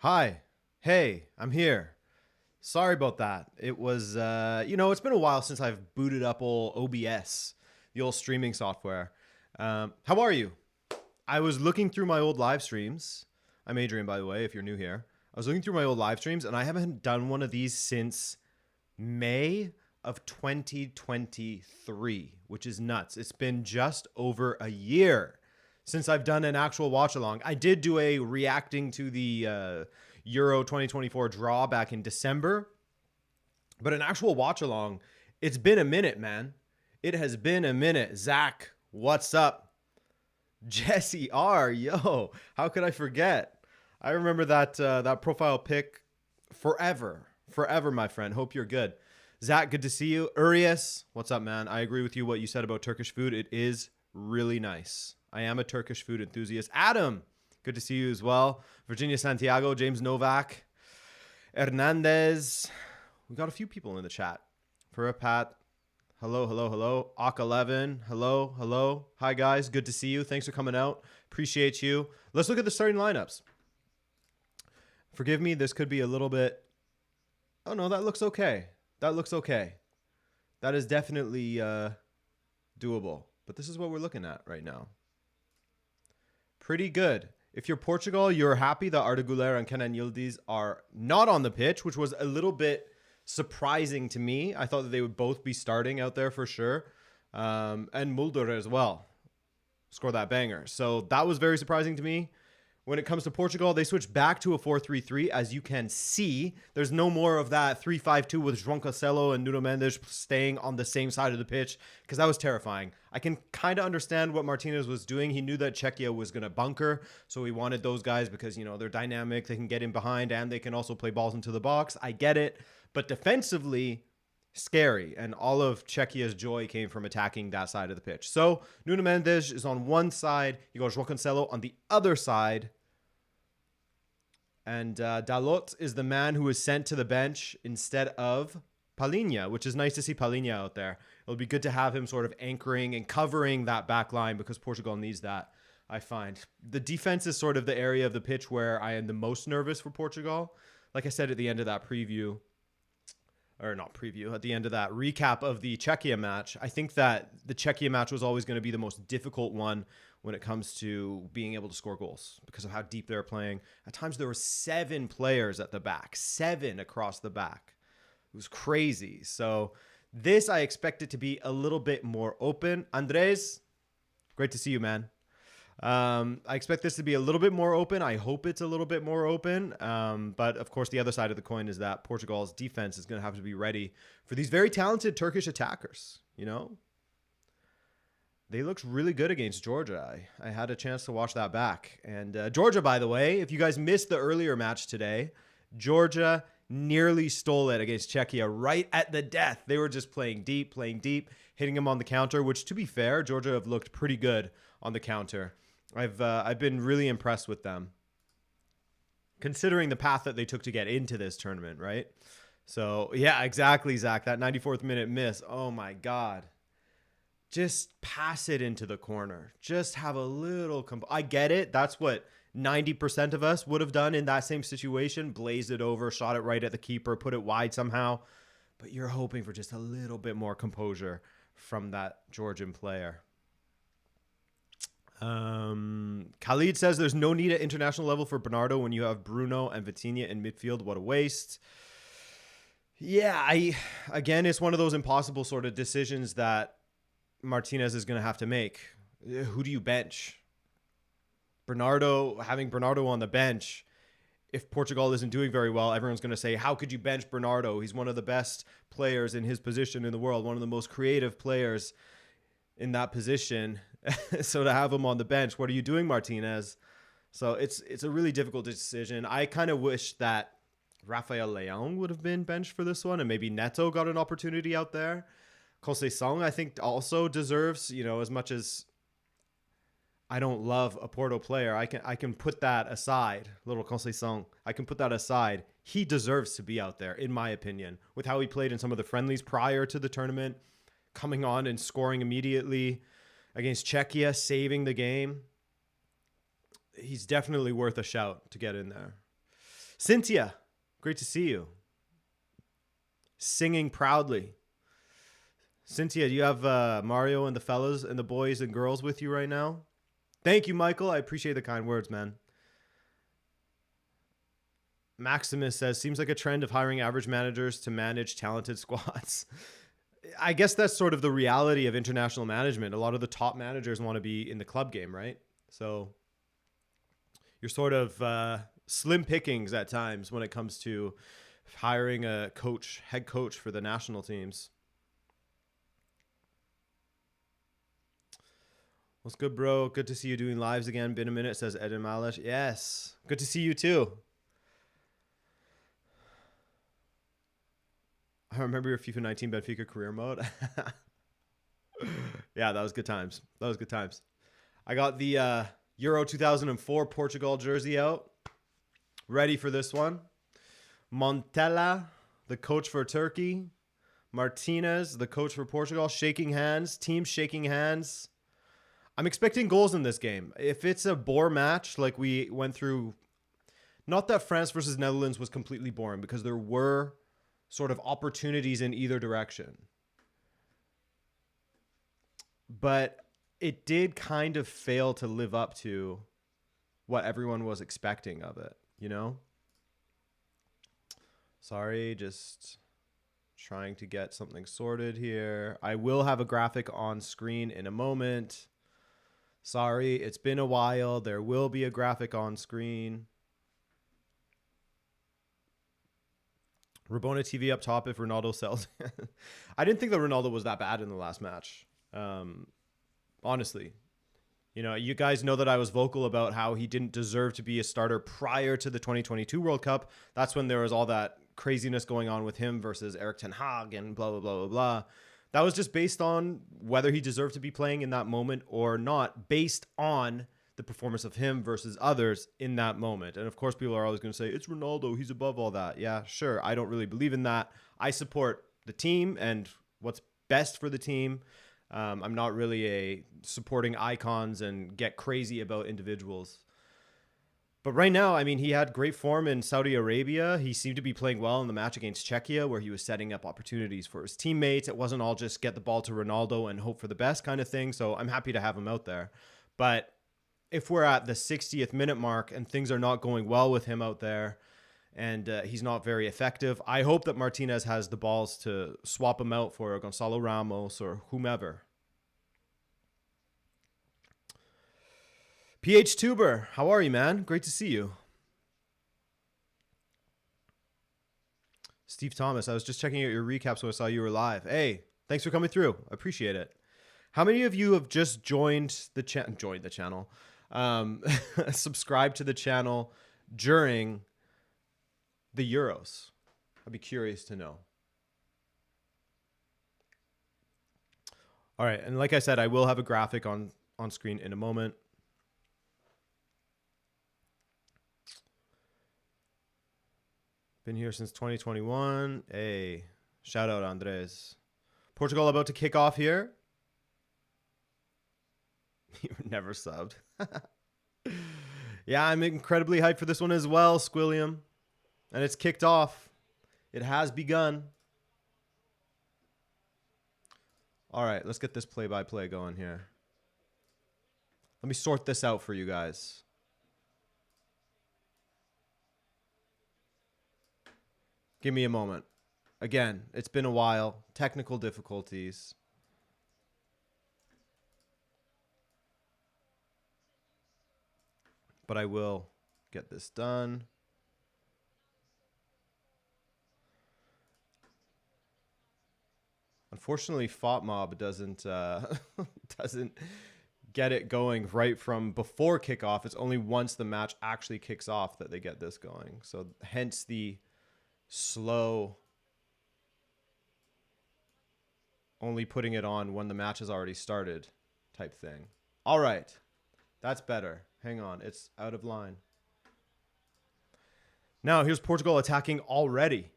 Hi. Hey, I'm here. Sorry about that. It was, it's been a while since I've booted up old OBS, the old streaming software. How are you? I was looking through my old live streams. I'm Adrian, by the way, if you're new here. I was looking through my old live streams, and I haven't done one of these since May of 2023, which is nuts. It's been just over a year since I've done an actual watch along. I did do a reacting to the Euro 2024 draw back in December, but an actual watch along, it's been a minute, man. It has been a minute. Zach, what's up? Jesse R, yo, how could I forget? I remember that profile pic forever, my friend. Hope you're good. Zach, good to see you. Urias, what's up, man? I agree with you what you said about Turkish food. It is really nice. I am a Turkish food enthusiast. Adam, good to see you as well. Virginia Santiago, James Novak, Hernandez. We got a few people in the chat. For a Pat, hello. Ak11, hello. Hi, guys. Good to see you. Thanks for coming out. Appreciate you. Let's look at the starting lineups. Forgive me, this could be a little bit... Oh, no, that looks okay. That is definitely doable. But this is what we're looking at right now. Pretty good. If you're Portugal, you're happy that Arda Güler and Kenan Yildiz are not on the pitch, which was a little bit surprising to me. I thought that they would both be starting out there for sure. And Mulder as well. Score that banger. So that was very surprising to me. When it comes to Portugal, they switched back to a 4-3-3. As you can see, there's no more of that 3-5-2 with João Cancelo and Nuno Mendes staying on the same side of the pitch, because that was terrifying. I can kind of understand what Martinez was doing. He knew that Czechia was going to bunker, so he wanted those guys because, you know, they're dynamic. They can get in behind, and they can also play balls into the box. I get it. But defensively, scary, and all of Czechia's joy came from attacking that side of the pitch. So Nuno Mendes is on one side, you got João Cancelo on the other side, and Dalot is the man who was sent to the bench instead of Palhinha, which is nice to see Palhinha out there. It'll be good to have him sort of anchoring and covering that back line, because Portugal needs that, I find. The defense is sort of the area of the pitch where I am the most nervous for Portugal. Like I said at the end of that preview, or not preview, at the end of that recap of the Czechia match, I think that the Czechia match was always going to be the most difficult one when it comes to being able to score goals because of how deep they're playing. At times there were 7 players at the back, 7 across the back. It was crazy. So this, I expect it to be a little bit more open. Andres, great to see you, man. I expect this to be a little bit more open. I hope it's a little bit more open. But of course, the other side of the coin is that Portugal's defense is going to have to be ready for these very talented Turkish attackers. You know, they looked really good against Georgia. I had a chance to watch that back. And Georgia, by the way, if you guys missed the earlier match today, Georgia nearly stole it against Czechia right at the death. They were just playing deep, hitting them on the counter, which, to be fair, Georgia have looked pretty good on the counter. I've been really impressed with them, considering the path that they took to get into this tournament, right? So, yeah, exactly, Zach. That 94th minute miss. Oh, my God. Just pass it into the corner. Just have a little... I get it. That's what 90% of us would have done in that same situation. Blazed it over, shot it right at the keeper, put it wide somehow. But you're hoping for just a little bit more composure from that Georgian player. Khalid says there's no need at international level for Bernardo when you have Bruno and Vitinha in midfield. What a waste. Yeah, again, it's one of those impossible sort of decisions that Martinez is going to have to make. Who do you bench? Having Bernardo on the bench, if Portugal isn't doing very well, everyone's going to say, how could you bench Bernardo? He's one of the best players in his position in the world, one of the most creative players in that position. So to have him on the bench, what are you doing, Martinez? So it's a really difficult decision. I kind of wish that Rafael Leão would have been benched for this one, and maybe Neto got an opportunity out there. Conceição, I think, also deserves, you know, as much as I don't love a Porto player, I can put that aside. Little Conceição, I can put that aside. He deserves to be out there, in my opinion, with how he played in some of the friendlies prior to the tournament, coming on and scoring immediately against Czechia, saving the game. He's definitely worth a shout to get in there. Cynthia, great to see you. Singing proudly. Cynthia, do you have Mario and the fellas and the boys and girls with you right now? Thank you, Michael. I appreciate the kind words, man. Maximus says, seems like a trend of hiring average managers to manage talented squads. I guess that's sort of the reality of international management. A lot of the top managers want to be in the club game, right? So you're sort of slim pickings at times when it comes to hiring a coach, head coach for the national teams. What's good, bro? Good to see you doing lives again. Been a minute, says Eden Malish. Yes. Good to see you too. I remember your FIFA 19 Benfica career mode. Yeah, that was good times. That was good times. I got the Euro 2004 Portugal jersey out. Ready for this one. Montella, the coach for Turkey. Martinez, the coach for Portugal. Shaking hands. Team shaking hands. I'm expecting goals in this game. If it's a bore match like we went through, not that France versus Netherlands was completely boring, because there were sort of opportunities in either direction. But it did kind of fail to live up to what everyone was expecting of it, you know? Sorry, just trying to get something sorted here. I will have a graphic on screen in a moment. Sorry, it's been a while. There will be a graphic on screen. Rabona TV up top if Ronaldo sells. I didn't think that Ronaldo was that bad in the last match. Honestly, you know, you guys know that I was vocal about how he didn't deserve to be a starter prior to the 2022 World Cup. That's when there was all that craziness going on with him versus Erik ten Hag and blah, blah, blah, blah, blah. That was just based on whether he deserved to be playing in that moment or not, based on the performance of him versus others in that moment. And of course, people are always going to say, it's Ronaldo, he's above all that. Yeah, sure. I don't really believe in that. I support the team and what's best for the team. I'm not really a supporting icons and get crazy about individuals. But right now, I mean, he had great form in Saudi Arabia. He seemed to be playing well in the match against Czechia, where he was setting up opportunities for his teammates. It wasn't all just get the ball to Ronaldo and hope for the best kind of thing. So I'm happy to have him out there. But if we're at the 60th minute mark and things are not going well with him out there and he's not very effective, I hope that Martinez has the balls to swap him out for Gonzalo Ramos or whomever. PH Tuber, how are you, man? Great to see you. Steve Thomas, I was just checking out your recaps when I saw you were live. Hey, thanks for coming through. I appreciate it. How many of you have just joined the channel, subscribed to the channel during the Euros? I'd be curious to know. All right, and like I said, I will have a graphic on screen in a moment. Been here since 2021. Hey, shout out Andres. Portugal about to kick off here. You were never subbed. Yeah, I'm incredibly hyped for this one as well, Squilliam. And it's kicked off. It has begun. All right, let's get this play-by-play going here. Let me sort this out for you guys. Give me a moment. Again, it's been a while. Technical difficulties. But I will get this done. Unfortunately, FOTMob doesn't doesn't get it going right from before kickoff. It's only once the match actually kicks off that they get this going. So hence the slow only putting it on when the match has already started type thing. All right. That's better. Hang on. It's out of line. Now here's Portugal attacking already.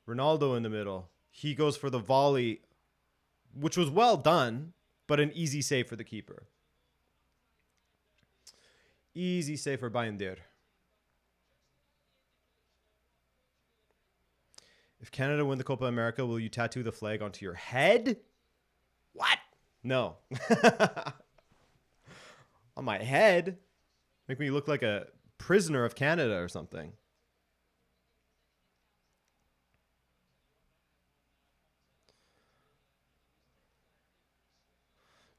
Ronaldo in the middle. He goes for the volley, which was well done, but an easy save for the keeper. Easy save for Binder. If Canada win the Copa America, will you tattoo the flag onto your head? What? No. On my head? Make me look like a prisoner of Canada or something.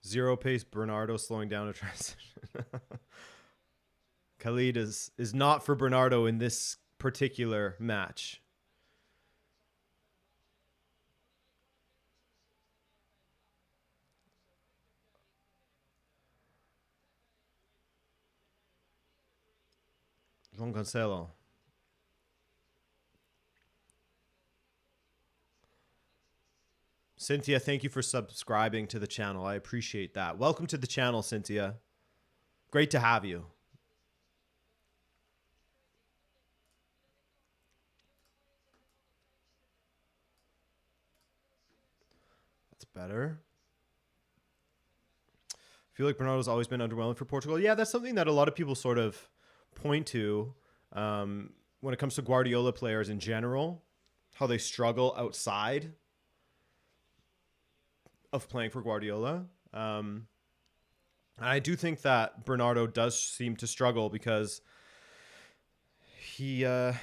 Zero pace Bernardo slowing down a transition. Khalid is not for Bernardo in this particular match. João Cancelo. Cynthia, thank you for subscribing to the channel. I appreciate that. Welcome to the channel, Cynthia. Great to have you. That's better. I feel like Bernardo's always been underwhelming for Portugal. Yeah, that's something that a lot of people sort of point to when it comes to Guardiola players in general, how they struggle outside of playing for Guardiola. I do think that Bernardo does seem to struggle because maybe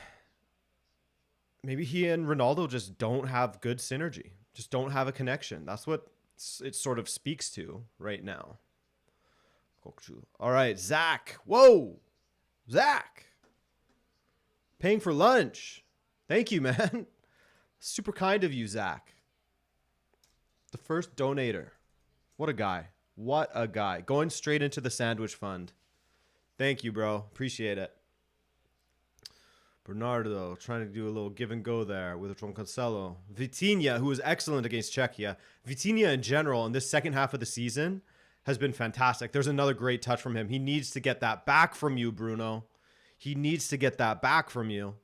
he and Ronaldo just don't have good synergy, just don't have a connection. That's what it sort of speaks to right now. All right, Zach. Whoa, Zach. Paying for lunch. Thank you, man. Super kind of you, Zach. The first donator. What a guy. What a guy. Going straight into the sandwich fund. Thank you, bro. Appreciate it. Bernardo trying to do a little give and go there with João Cancelo. Vitinha, who was excellent against Czechia. Vitinha in general in this second half of the season has been fantastic. There's another great touch from him. He needs to get that back from you, Bruno. He needs to get that back from you.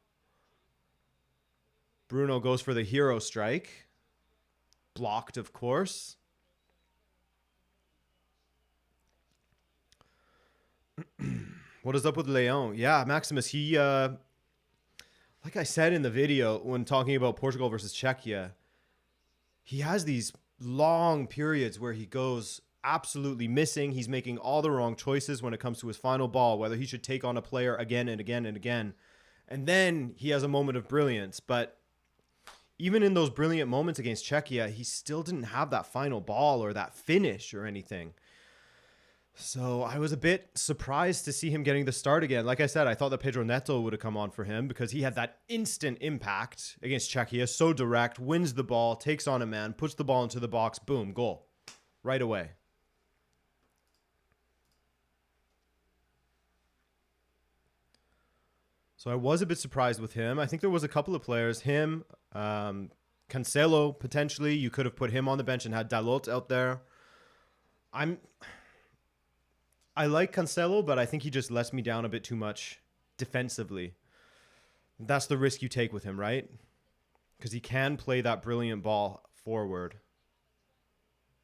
Bruno goes for the hero strike. Blocked, of course. What is up with Leon? Yeah, Maximus, he, like I said in the video when talking about Portugal versus Czechia, he has these long periods where he goes absolutely missing. He's making all the wrong choices when it comes to his final ball, whether he should take on a player again and again and again. And then he has a moment of brilliance. But even in those brilliant moments against Czechia, he still didn't have that final ball or that finish or anything. So I was a bit surprised to see him getting the start again. Like I said, I thought that Pedro Neto would have come on for him because he had that instant impact against Czechia. So direct, wins the ball, takes on a man, puts the ball into the box, boom, goal. Right away. So I was a bit surprised with him. I think there was a couple of players, him, Cancelo, potentially. You could have put him on the bench and had Dalot out there. I like Cancelo, but I think he just lets me down a bit too much defensively. That's the risk you take with him, right? Because he can play that brilliant ball forward.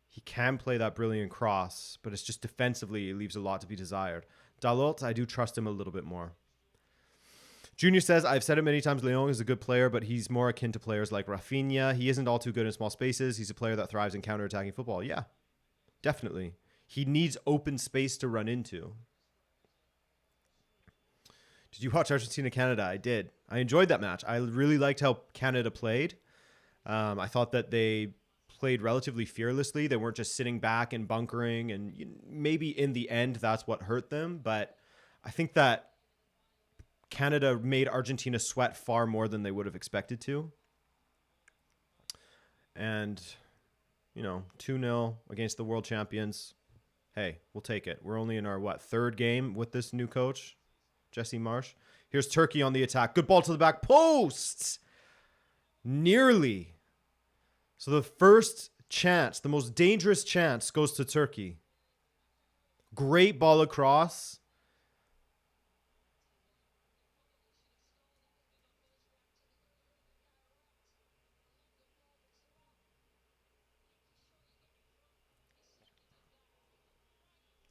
He can play that brilliant cross, but it's just defensively, it leaves a lot to be desired. Dalot, I do trust him a little bit more. Junior says, I've said it many times, Leon is a good player, but he's more akin to players like Rafinha. He isn't all too good in small spaces. He's a player that thrives in counter-attacking football. Yeah, definitely. He needs open space to run into. Did you watch Argentina-Canada? I did. I enjoyed that match. I really liked how Canada played. I thought that they played relatively fearlessly. They weren't just sitting back and bunkering, and maybe in the end that's what hurt them. But I think that Canada made Argentina sweat far more than they would have expected to. And, 2-0 against the world champions. Hey, we'll take it. We're only in our, third game with this new coach, Jesse Marsch. Here's Turkey on the attack. Good ball to the back post. Nearly. So the first chance, the most dangerous chance, goes to Turkey. Great ball across.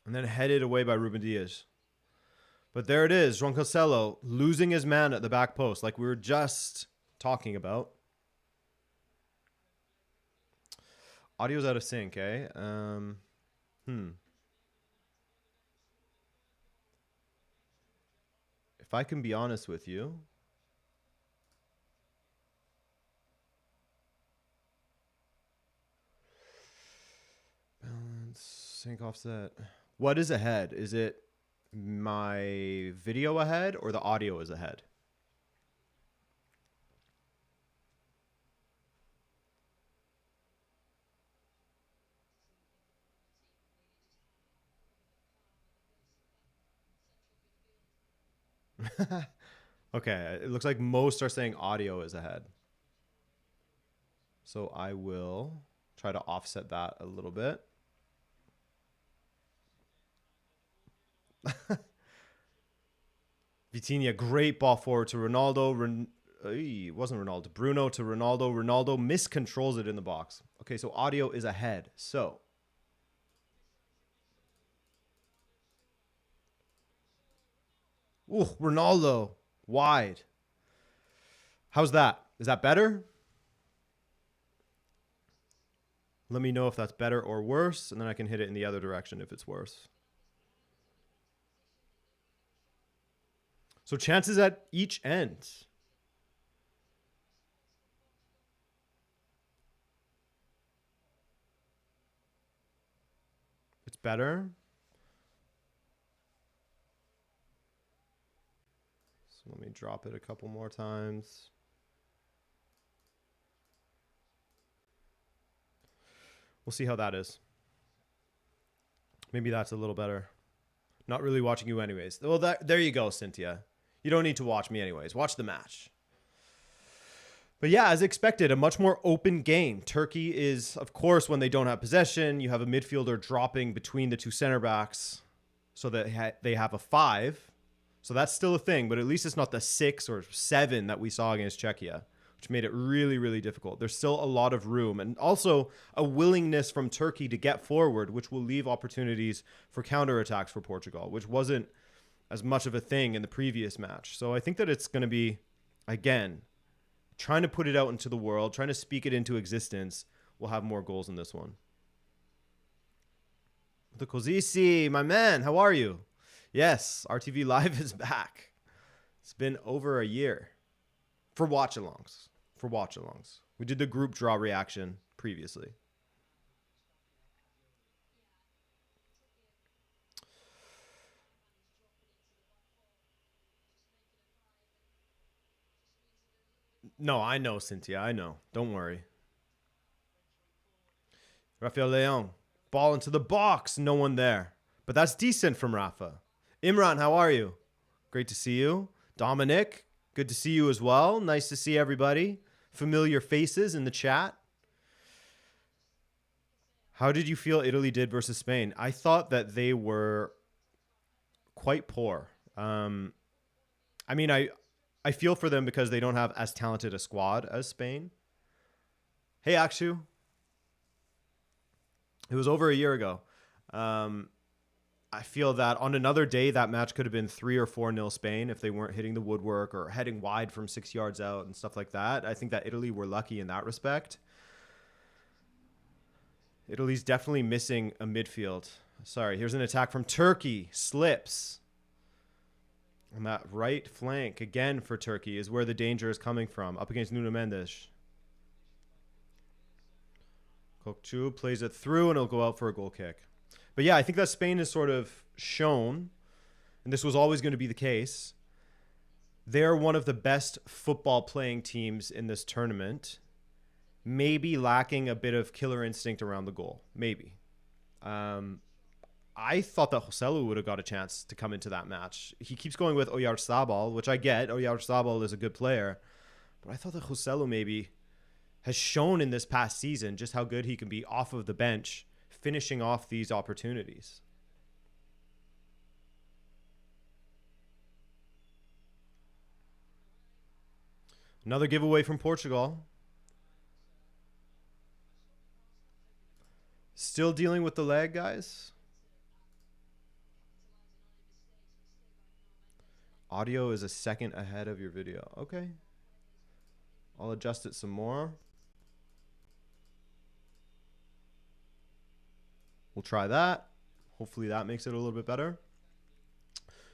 And then headed away by Ruben Dias. But there it is. João Cancelo losing his man at the back post like we were just talking about. Audio's out of sync, eh? If I can be honest with you, balance, sync offset. What is ahead? Is it my video ahead or the audio is ahead? Okay, it looks like most are saying audio is ahead. So I will try to offset that a little bit. Vitinha, great ball forward to Ronaldo. It wasn't Ronaldo. Bruno to Ronaldo. Ronaldo miscontrols it in the box. Okay, so audio is ahead. So ooh, Ronaldo wide. How's that? Is that better? Let me know if that's better or worse, and then I can hit it in the other direction if it's worse. So chances at each end. It's better. So let me drop it a couple more times. We'll see how that is. Maybe that's a little better. Not really watching you anyways. Well, there you go, Cynthia. You don't need to watch me anyways. Watch the match. But yeah, as expected, a much more open game. Turkey is, of course, when they don't have possession, you have a midfielder dropping between the two center backs so that they have a 5. So that's still a thing, but at least it's not the 6 or 7 that we saw against Czechia, which made it really, really difficult. There's still a lot of room and also a willingness from Turkey to get forward, which will leave opportunities for counterattacks for Portugal, which wasn't as much of a thing in the previous match. So I think that it's going to be, again, trying to put it out into the world, trying to speak it into existence. We'll have more goals in this one. The Cosisi, my man, how are you? Yes, RTV Live is back. It's been over a year for watch-alongs. We did the group draw reaction previously. No, I know, Cynthia. I know. Don't worry. Rafael Leão. Ball into the box. No one there. But that's decent from Rafa. Imran, how are you? Great to see you. Dominic, good to see you as well. Nice to see everybody. Familiar faces in the chat. How did you feel Italy did versus Spain? I thought that they were quite poor. I mean, I feel for them because they don't have as talented a squad as Spain. Hey, Akshu. It was over a year ago. I feel that on another day, that match could have been 3 or 4-0 Spain if they weren't hitting the woodwork or heading wide from 6 yards out and stuff like that. I think that Italy were lucky in that respect. Italy's definitely missing a midfield. Sorry, here's an attack from Turkey. Slips. On that right flank, again for Turkey, is where the danger is coming from. Up against Nuno Mendes. Kokchu plays it through and it'll go out for a goal kick. But yeah, I think that Spain has sort of shown, and this was always going to be the case, they're one of the best football playing teams in this tournament. Maybe lacking a bit of killer instinct around the goal. Maybe. I thought that Joselu would have got a chance to come into that match. He keeps going with Oyarzabal, which I get. Oyarzabal is a good player. But I thought that Joselu maybe has shown in this past season just how good he can be off of the bench, finishing off these opportunities. Another giveaway from Portugal. Still dealing with the lag, guys. Audio is a second ahead of your video. Okay. I'll adjust it some more. We'll try that. Hopefully that makes it a little bit better.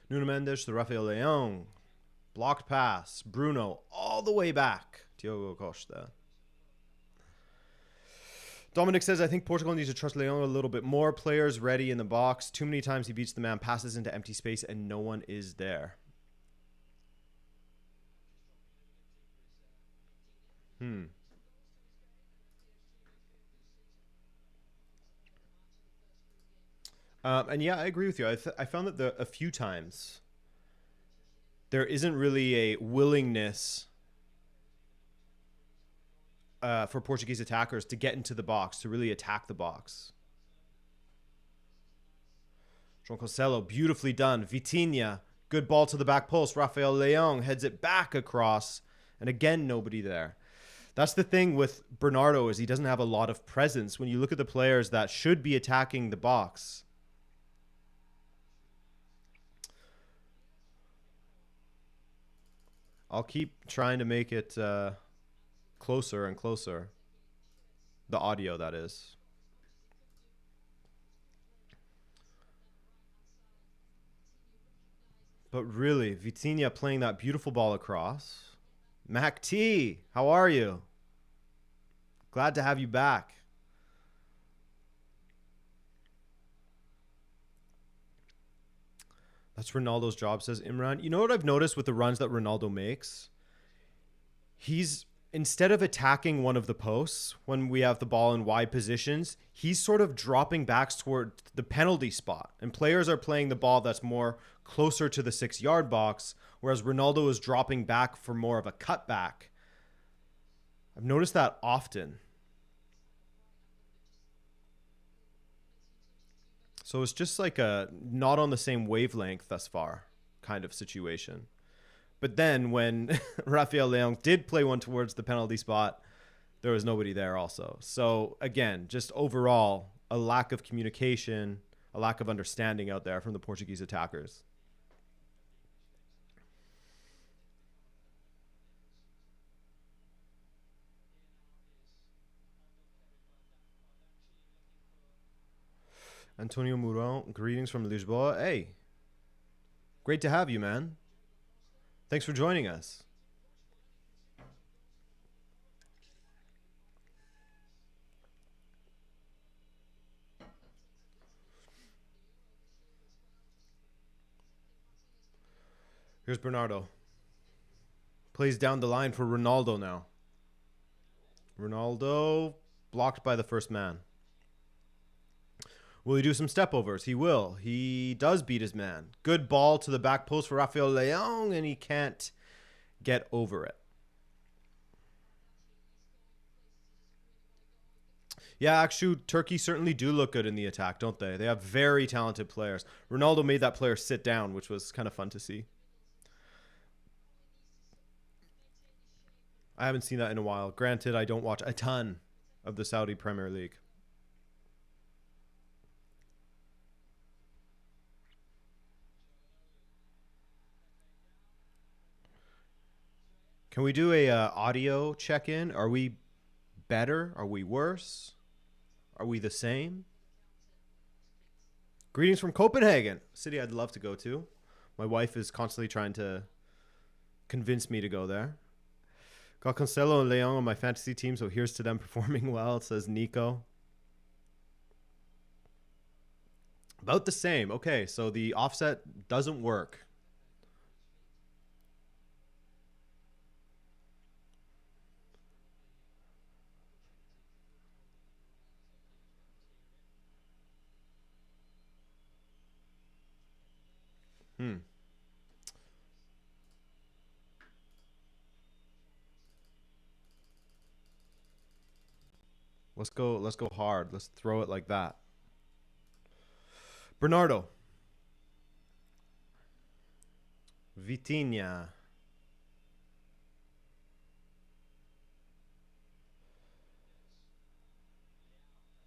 Nuno Mendes to Rafael Leão. Blocked pass. Bruno all the way back. Diogo Costa. Dominic says, I think Portugal needs to trust Leão a little bit more. Players ready in the box. Too many times he beats the man, passes into empty space, and no one is there. And yeah, I agree with you. I found that a few times there isn't really a willingness for Portuguese attackers to get into the box, to really attack the box. João Cancelo, beautifully done. Vitinha, good ball to the back post. Rafael Leão heads it back across. And again, nobody there. That's the thing with Bernardo, is he doesn't have a lot of presence. When you look at the players that should be attacking the box, I'll keep trying to make it closer and closer. The audio, that is. But really, Vitinha playing that beautiful ball across. Mac T, how are you? Glad to have you back. That's Ronaldo's job, says Imran. You know what I've noticed with the runs that Ronaldo makes? He's, instead of attacking one of the posts when we have the ball in wide positions, he's sort of dropping back toward the penalty spot. And players are playing the ball that's more closer to the 6-yard box, whereas Ronaldo is dropping back for more of a cutback. I've noticed that often. So it's just like a not on the same wavelength thus far kind of situation. But then when Rafael Leão did play one towards the penalty spot, there was nobody there also. So again, just overall, a lack of communication, a lack of understanding out there from the Portuguese attackers. Antonio Mourão, greetings from Lisboa. Hey, great to have you, man. Thanks for joining us. Here's Bernardo. Plays down the line for Ronaldo now. Ronaldo blocked by the first man. Will he do some step overs? He will. He does beat his man. Good ball to the back post for Rafael Leão, and he can't get over it. Yeah, actually, Turkey certainly do look good in the attack, don't they? They have very talented players. Ronaldo made that player sit down, which was kind of fun to see. I haven't seen that in a while. Granted, I don't watch a ton of the Saudi Premier League. Can we do a audio check-in? Are we better? Are we worse? Are we the same? Greetings from Copenhagen, a city I'd love to go to. My wife is constantly trying to convince me to go there. Got Cancelo and Leão on my fantasy team, so here's to them performing well, says Nico. About the same. Okay, so the offset doesn't work. Let's go hard. Let's throw it like that. Bernardo. Vitinha.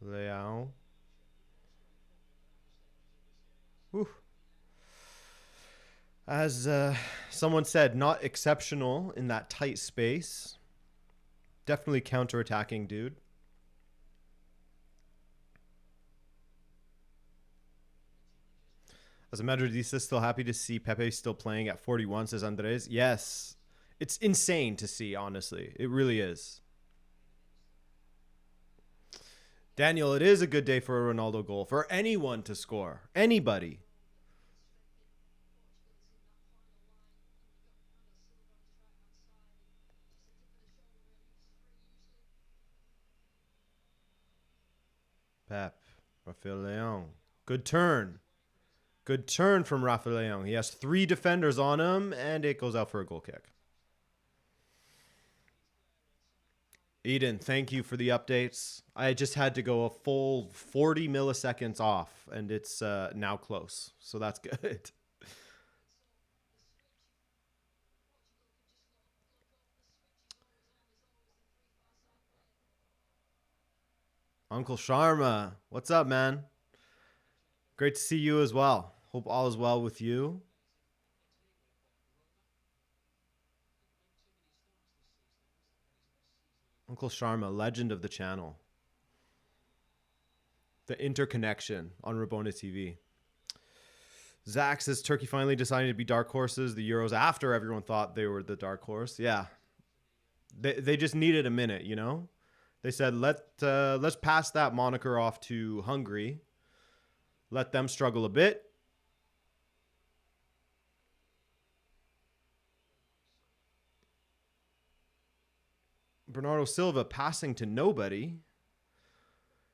Leão. Whew. As someone said, not exceptional in that tight space. Definitely counter-attacking, dude. As a Madridista, still happy to see Pepe still playing at 41, says Andres. Yes. It's insane to see, honestly. It really is. Daniel, it is a good day for a Ronaldo goal. For anyone to score. Anybody. Pep. Rafael Leão. Good turn. Good turn from Rafael Leão. He has 3 defenders on him, and it goes out for a goal kick. Eden, thank you for the updates. I just had to go a full 40 milliseconds off, and it's now close. So that's good. Uncle Sharma, what's up, man? Great to see you as well. Hope all is well with you. Uncle Sharma, legend of the channel. The interconnection on Rabona TV. Zach says Turkey finally decided to be dark horses the Euros after everyone thought they were the dark horse. Yeah. They just needed a minute, you know? They said, let's pass that moniker off to Hungary. Let them struggle a bit. Bernardo Silva passing to nobody.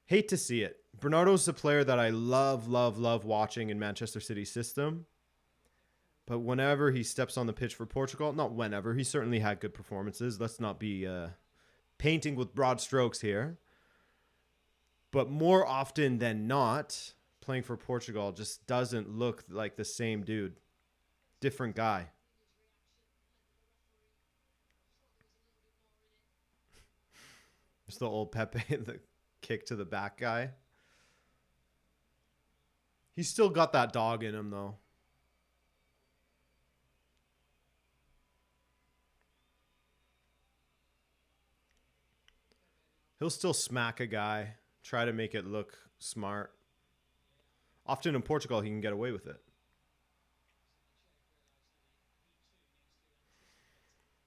Hate to see it. Bernardo's a player that I love watching in Manchester City's system. But whenever he steps on the pitch for Portugal, not whenever, he certainly had good performances. Let's not be painting with broad strokes here. But more often than not, playing for Portugal just doesn't look like the same dude. Different guy. It's the old Pepe, the kick to the back guy. He's still got that dog in him, though. He'll still smack a guy, try to make it look smart. Often in Portugal, he can get away with it.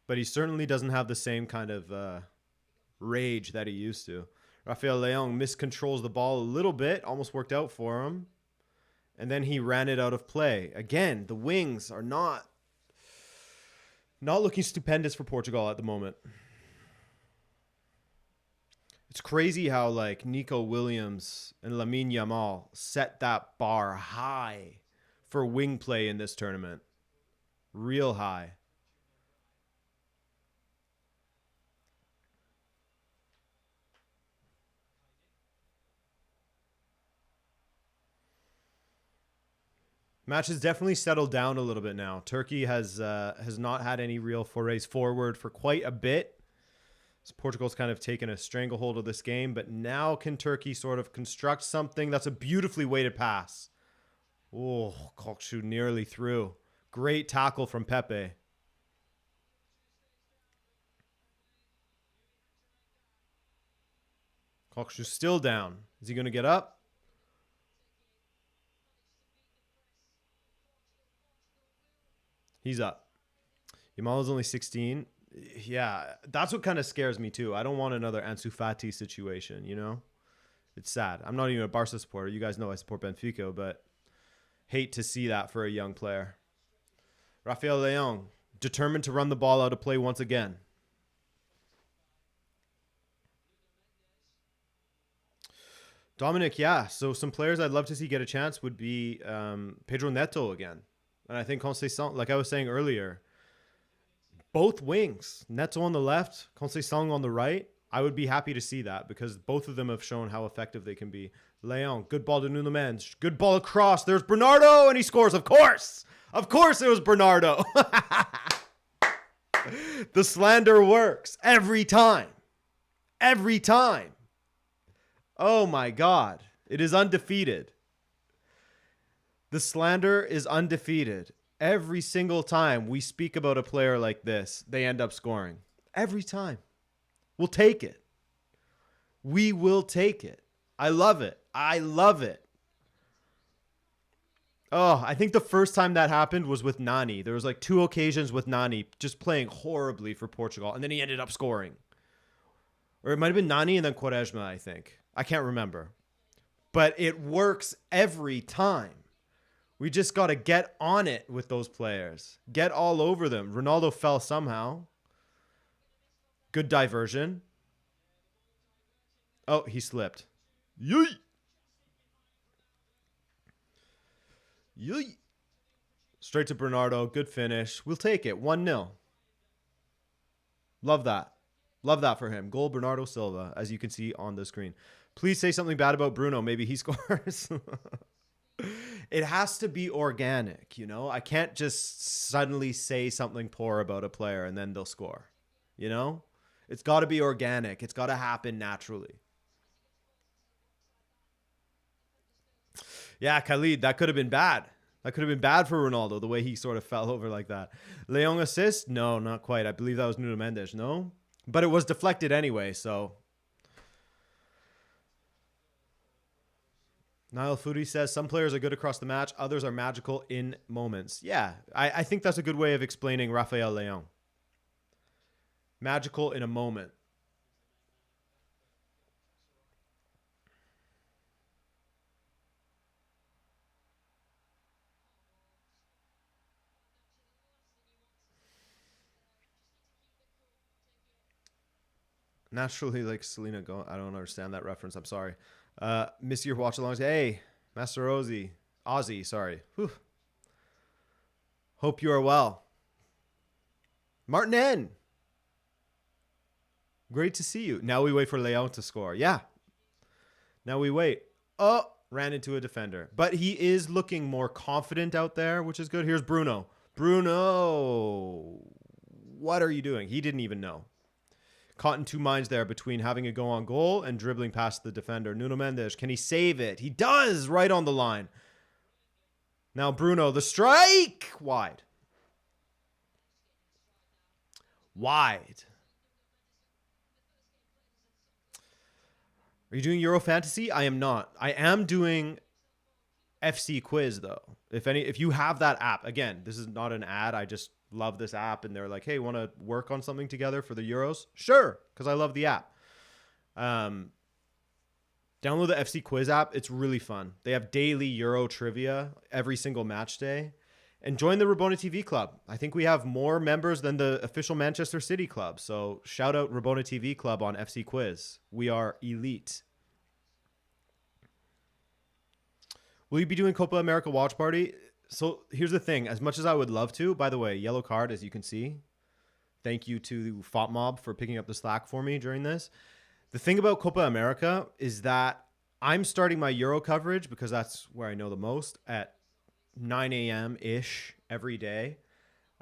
But he certainly doesn't have the same kind of rage that he used to. Rafael Leão miscontrols the ball a little bit, almost worked out for him. And then he ran it out of play. Again, the wings are not looking stupendous for Portugal at the moment. It's crazy how like Nico Williams and Lamine Yamal set that bar high for wing play in this tournament. Real high. Match has definitely settled down a little bit now. Turkey has not had any real forays forward for quite a bit. So Portugal's kind of taken a stranglehold of this game, but now can Turkey sort of construct something? That's a beautifully weighted pass. Oh, Kokshu nearly through. Great tackle from Pepe. Kokshu still down. Is he going to get up? He's up. Yamal is only 16. Yeah, that's what kind of scares me too. I don't want another Ansu Fati situation, you know? It's sad. I'm not even a Barca supporter. You guys know I support Benfica, but hate to see that for a young player. Rafael Leão, determined to run the ball out of play once again. Dominic, yeah. So some players I'd love to see get a chance would be Pedro Neto again. And I think Conceição, like I was saying earlier, both wings, Neto on the left, Conceição on the right, I would be happy to see that because both of them have shown how effective they can be. Leão, good ball to Nuno Mendes. Good ball across. There's Bernardo, and he scores. Of course. Of course it was Bernardo. The slander works every time. Every time. Oh, my God. It is undefeated. The slander is undefeated. Every single time we speak about a player like this, they end up scoring. Every time. We'll take it. We will take it. I love it. I love it. Oh, I think the first time that happened was with Nani. There was like 2 occasions with Nani just playing horribly for Portugal, and then he ended up scoring. Or it might have been Nani and then Quaresma, I think. I can't remember. But it works every time. We just got to get on it with those players. Get all over them. Ronaldo fell somehow. Good diversion. Oh, he slipped. Yee! Yee! Straight to Bernardo. Good finish. We'll take it. 1-0. Love that. Love that for him. Goal Bernardo Silva, as you can see on the screen. Please say something bad about Bruno. Maybe he scores. It has to be organic, you know? I can't just suddenly say something poor about a player and then they'll score, you know? It's got to be organic. It's got to happen naturally. Yeah, Khalid, that could have been bad. That could have been bad for Ronaldo, the way he sort of fell over like that. Leon assist? No, not quite. I believe that was Nuno Mendes, no? But it was deflected anyway, so. Niall Foodie says, some players are good across the match. Others are magical in moments. Yeah, I think that's a good way of explaining Rafael Leão. Magical in a moment. Naturally, like Selena go. I don't understand that reference. I'm sorry. Miss your watch alongs. Hey, Master Ozzy, sorry. Whew. Hope you are well. Martin N. Great to see you. Now we wait for Leão to score. Yeah. Now we wait. Oh, ran into a defender. But he is looking more confident out there, which is good. Here's Bruno. Bruno. What are you doing? He didn't even know. Caught in 2 minds there between having a go on goal and dribbling past the defender. Nuno Mendes, can he save it? He does, right on the line. Now Bruno, the strike! Wide. Wide. Are you doing Euro Fantasy? I am not. I am doing FC Quiz, though. If you have that app, again, this is not an ad. I just love this app, and they're like, hey, want to work on something together for the Euros? Sure, because I love the app. Download the FC Quiz app. It's really fun. They have daily Euro trivia every single match day. And join the Rabona TV club. I think we have more members than the official Manchester City club. So shout out Rabona TV club on FC Quiz. We are elite. Will you be doing Copa America watch party? So here's the thing. As much as I would love to, by the way, yellow card, as you can see. Thank you to FOTMob for picking up the slack for me during this. The thing about Copa America is that I'm starting my Euro coverage, because that's where I know the most, at 9 a.m.-ish every day.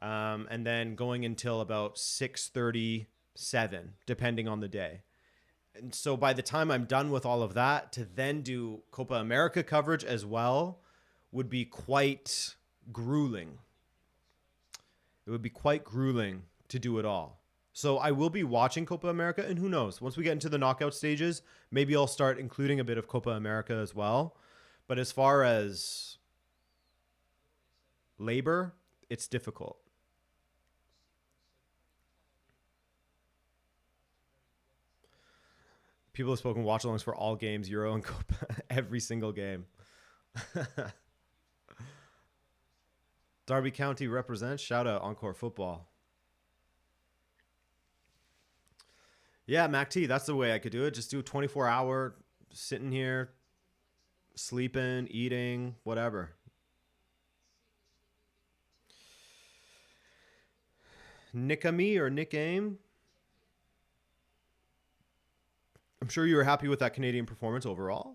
And then going until about 6:37, depending on the day. And so by the time I'm done with all of that, to then do Copa America coverage as well would be quite grueling. It would be quite grueling to do it all. So I will be watching Copa America, and who knows, once we get into the knockout stages, maybe I'll start including a bit of Copa America as well. But as far as labor, it's difficult. People have spoken watch-alongs for all games, Euro and Copa, every single game. Derby County represents. Shout out Encore Football. Yeah, Mac T, that's the way I could do it. Just do a 24-hour sitting here, sleeping, eating, whatever. Nickamy or Nick Aim. I'm sure you were happy with that Canadian performance overall.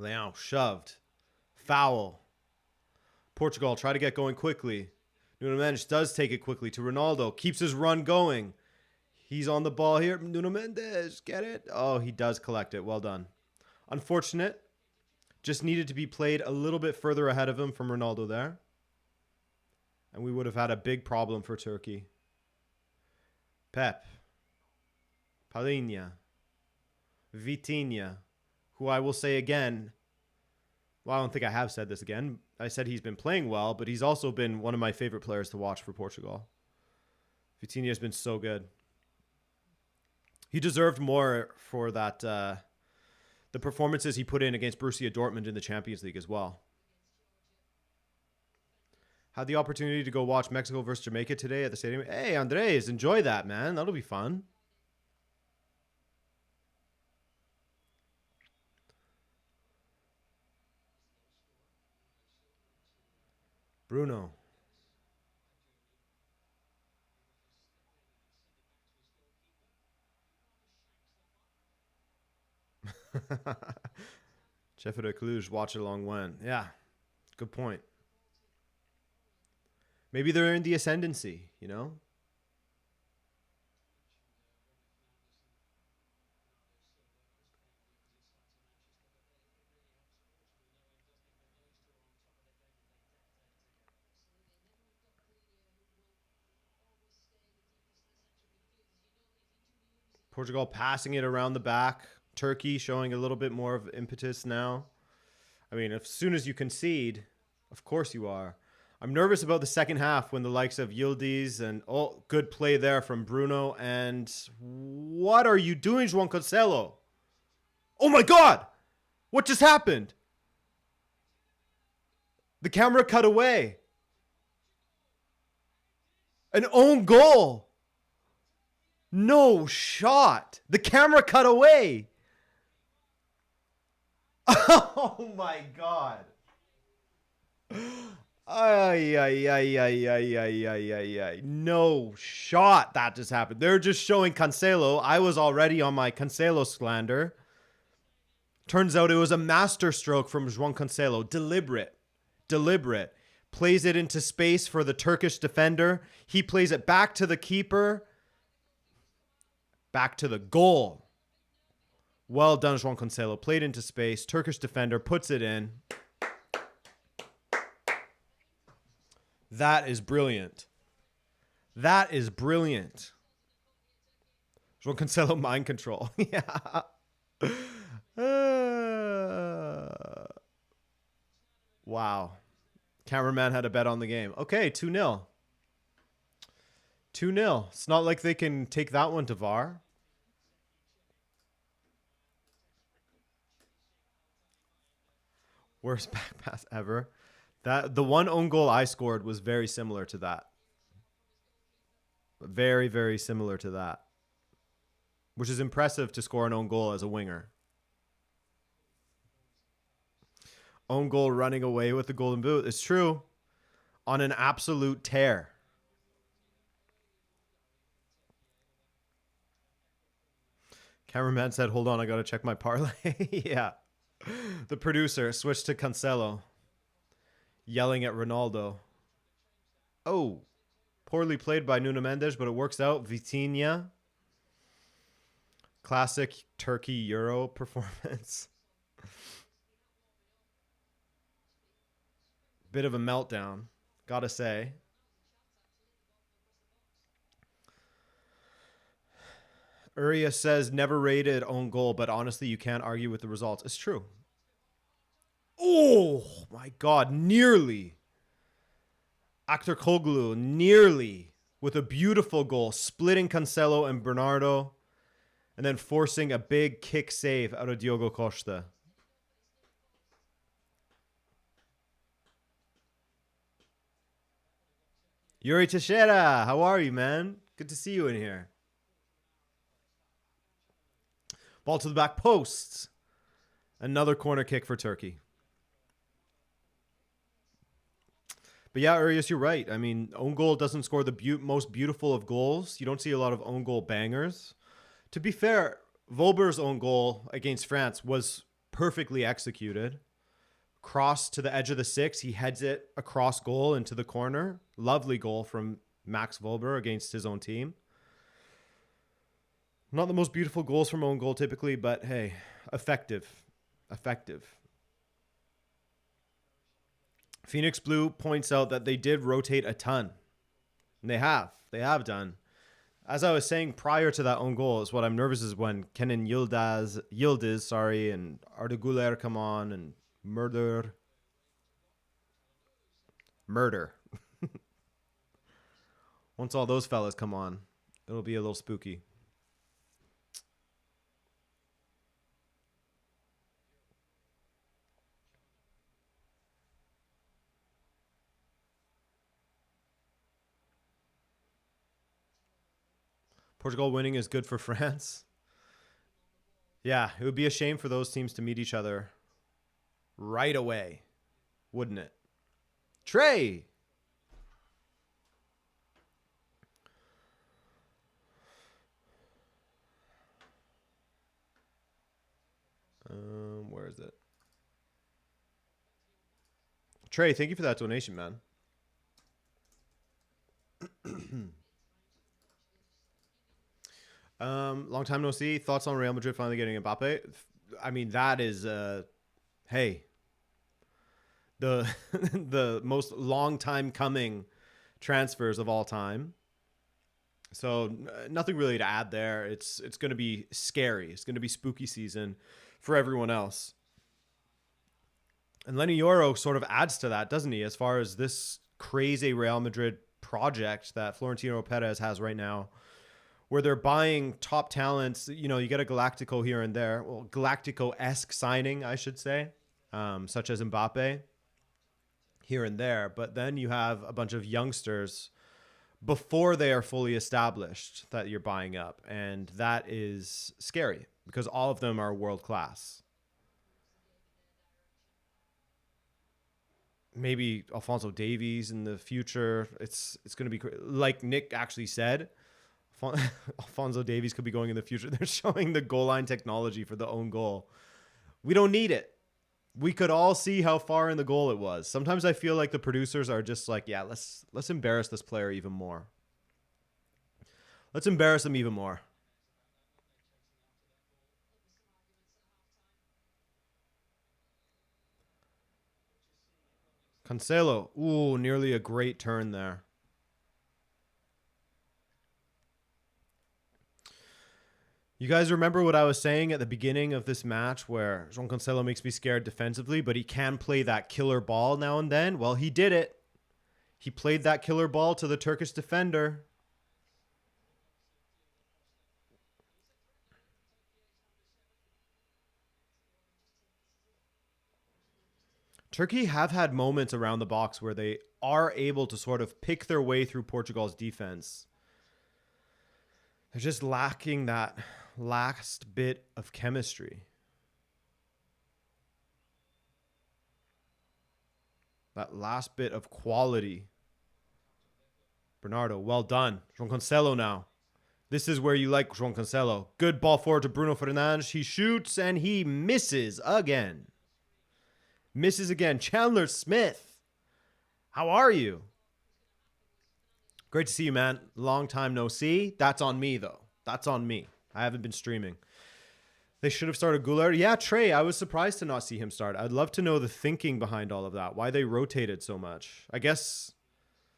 Leão shoved. Foul. Portugal try to get going quickly. Nuno Mendes does take it quickly to Ronaldo. Keeps his run going. He's on the ball here. Nuno Mendes, get it? Oh, he does collect it. Well done. Unfortunate. Just needed to be played a little bit further ahead of him from Ronaldo there. And we would have had a big problem for Turkey. Pep. Palinha. Vitinha, who I will say again, well, I don't think I have said this again. I said he's been playing well, but he's also been one of my favorite players to watch for Portugal. Vitinha has been so good. He deserved more for that, the performances he put in against Borussia Dortmund in the Champions League as well. Had the opportunity to go watch Mexico versus Jamaica today at the stadium. Hey, Andres, enjoy that, man. That'll be fun. Bruno. Sheffield Cluj, watch it along when. Yeah, good point. Maybe they're in the ascendancy, you know? Portugal passing it around the back. Turkey showing a little bit more of impetus now. I mean, as soon as you concede, of course you are. I'm nervous about the second half when the likes of Yildiz and, oh, good play there from Bruno. And what are you doing, João Cancelo? Oh my God! What just happened? The camera cut away. An own goal. No shot. The camera cut away. Oh my God. Ay, ay, ay, ay, ay, ay, ay, ay, ay. No shot that just happened. They're just showing Cancelo. I was already on my Cancelo slander. Turns out it was a master stroke from João Cancelo. Deliberate. Plays it into space for the Turkish defender. He plays it back to the keeper. Back to the goal. Well done, João Cancelo. Played into space. Turkish defender puts it in. That is brilliant. That is brilliant. João Cancelo mind control. Yeah. Wow. Cameraman had a bet on the game. Okay, 2-0. 2-0. It's not like they can take that one to VAR. Worst back pass ever. The one own goal I scored was very similar to that. Very, very similar to that. Which is impressive to score an own goal as a winger. Own goal running away with the golden boot. It's true. On an absolute tear. Cameraman said, hold on, I got to check my parlay. Yeah. The producer switched to Cancelo. Yelling at Ronaldo. Oh. Poorly played by Nuno Mendes, but it works out. Vitinha. Classic Turkey Euro performance. Bit of a meltdown, gotta say. Uria says never rated own goal, but honestly, you can't argue with the results. It's true. Oh my God, nearly. Akterkoglu nearly with a beautiful goal, splitting Cancelo and Bernardo, and then forcing a big kick save out of Diogo Costa. Yuri Teixeira, how are you, man? Good to see you in here. Ball to the back post. Another corner kick for Turkey. But yeah, Urias, you're right. I mean, own goal doesn't score the most beautiful of goals. You don't see a lot of own goal bangers. To be fair, Vauber's own goal against France was perfectly executed. Cross to the edge of the six. He heads it across goal into the corner. Lovely goal from Max Vauber against his own team. Not the most beautiful goals from own goal typically, but hey, effective. Effective. Phoenix Blue points out that they did rotate a ton. And they have. They have done. As I was saying prior to that own goal, is what I'm nervous is when Kenan Yildiz, sorry, and Arda Güler come on and murder. Once all those fellas come on, it'll be a little spooky. Portugal winning is good for France. Yeah, it would be a shame for those teams to meet each other right away, wouldn't it? Trey! Where is it? Trey, thank you for that donation, man. Long time no see. Thoughts on Real Madrid finally getting Mbappe? I mean, that is, hey, the the most long time coming transfers of all time. So nothing really to add there. It's going to be scary. It's going to be spooky season for everyone else. And Lenny Yoro sort of adds to that, doesn't he? As far as this crazy Real Madrid project that Florentino Perez has right now, where they're buying top talents. You know, you get a Galactico here and there. Well, Galactico-esque signing, I should say, such as Mbappe here and there. But then you have a bunch of youngsters before they are fully established that you're buying up. And that is scary because all of them are world class. Maybe Alphonso Davies in the future. It's going to be like Nick actually said. Alphonso Davies could be going in the future. They're showing the goal line technology for the own goal. We don't need it. We could all see how far in the goal it was. Sometimes I feel like the producers are just like, yeah, let's embarrass this player even more. Let's embarrass him even more. Cancelo. Ooh, nearly a great turn there. You guys remember what I was saying at the beginning of this match where João Cancelo makes me scared defensively, but he can play that killer ball now and then? Well, he did it. He played that killer ball to the Turkish defender. Turkey have had moments around the box where they are able to sort of pick their way through Portugal's defense. They're just lacking that last bit of chemistry. That last bit of quality. Bernardo, well done. João Cancelo now. This is where you like João Cancelo. Good ball forward to Bruno Fernandes. He shoots and he misses again. Misses again. Chandler Smith. How are you? Great to see you, man. Long time no see. That's on me, though. That's on me. I haven't been streaming. They should have started Güler. Yeah, Trey, I was surprised to not see him start. I'd love to know the thinking behind all of that, why they rotated so much. I guess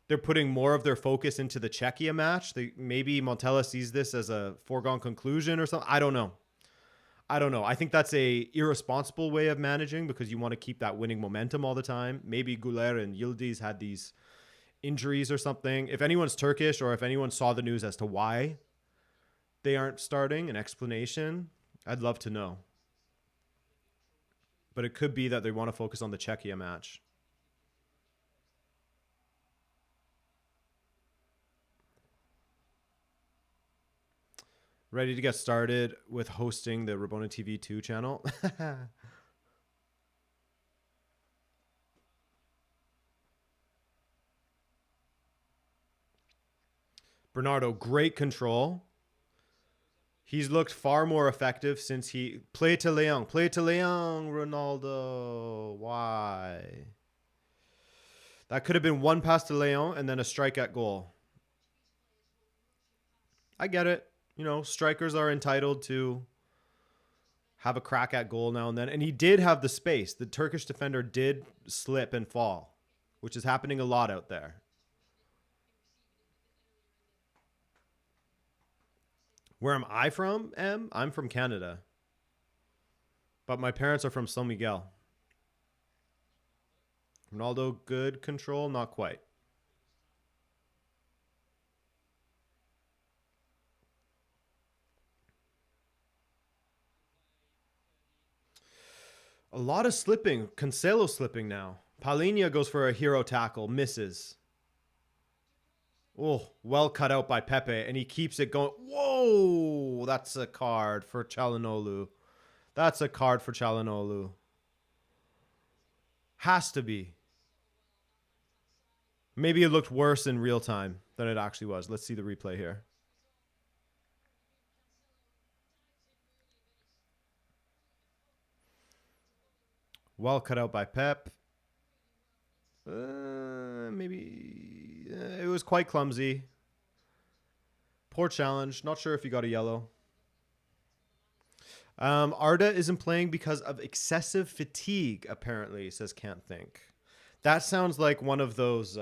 they're putting more of their focus into the Czechia match. Maybe Montella sees this as a foregone conclusion or something. I don't know. I think that's a irresponsible way of managing because you want to keep that winning momentum all the time. Maybe Güler and Yildiz had these injuries or something. If anyone's Turkish or if anyone saw the news as to why they aren't starting, an explanation, I'd love to know. But it could be that they want to focus on the Czechia match. Ready to get started with hosting the Rabona TV 2 channel? Bernardo, great control. He's looked far more effective since he... Play to Leon. Play to Leon, Ronaldo. Why? That could have been one pass to Leon and then a strike at goal. I get it. You know, strikers are entitled to have a crack at goal now and then. And he did have the space. The Turkish defender did slip and fall, which is happening a lot out there. Where am I from, I'm from Canada. But my parents are from San Miguel. Ronaldo, good control, not quite. A lot of slipping. Cancelo slipping now. Palinha goes for a hero tackle, misses. Oh, well cut out by Pepe, and he keeps it going. Whoa, that's a card for Çalhanoğlu. That's a card for Çalhanoğlu. Has to be. Maybe it looked worse in real time than it actually was. Let's see the replay here. Well cut out by Pep. Maybe it was quite clumsy. Poor challenge. Not sure if he got a yellow. Arda isn't playing because of excessive fatigue, apparently, says Can't Think. That sounds like one of those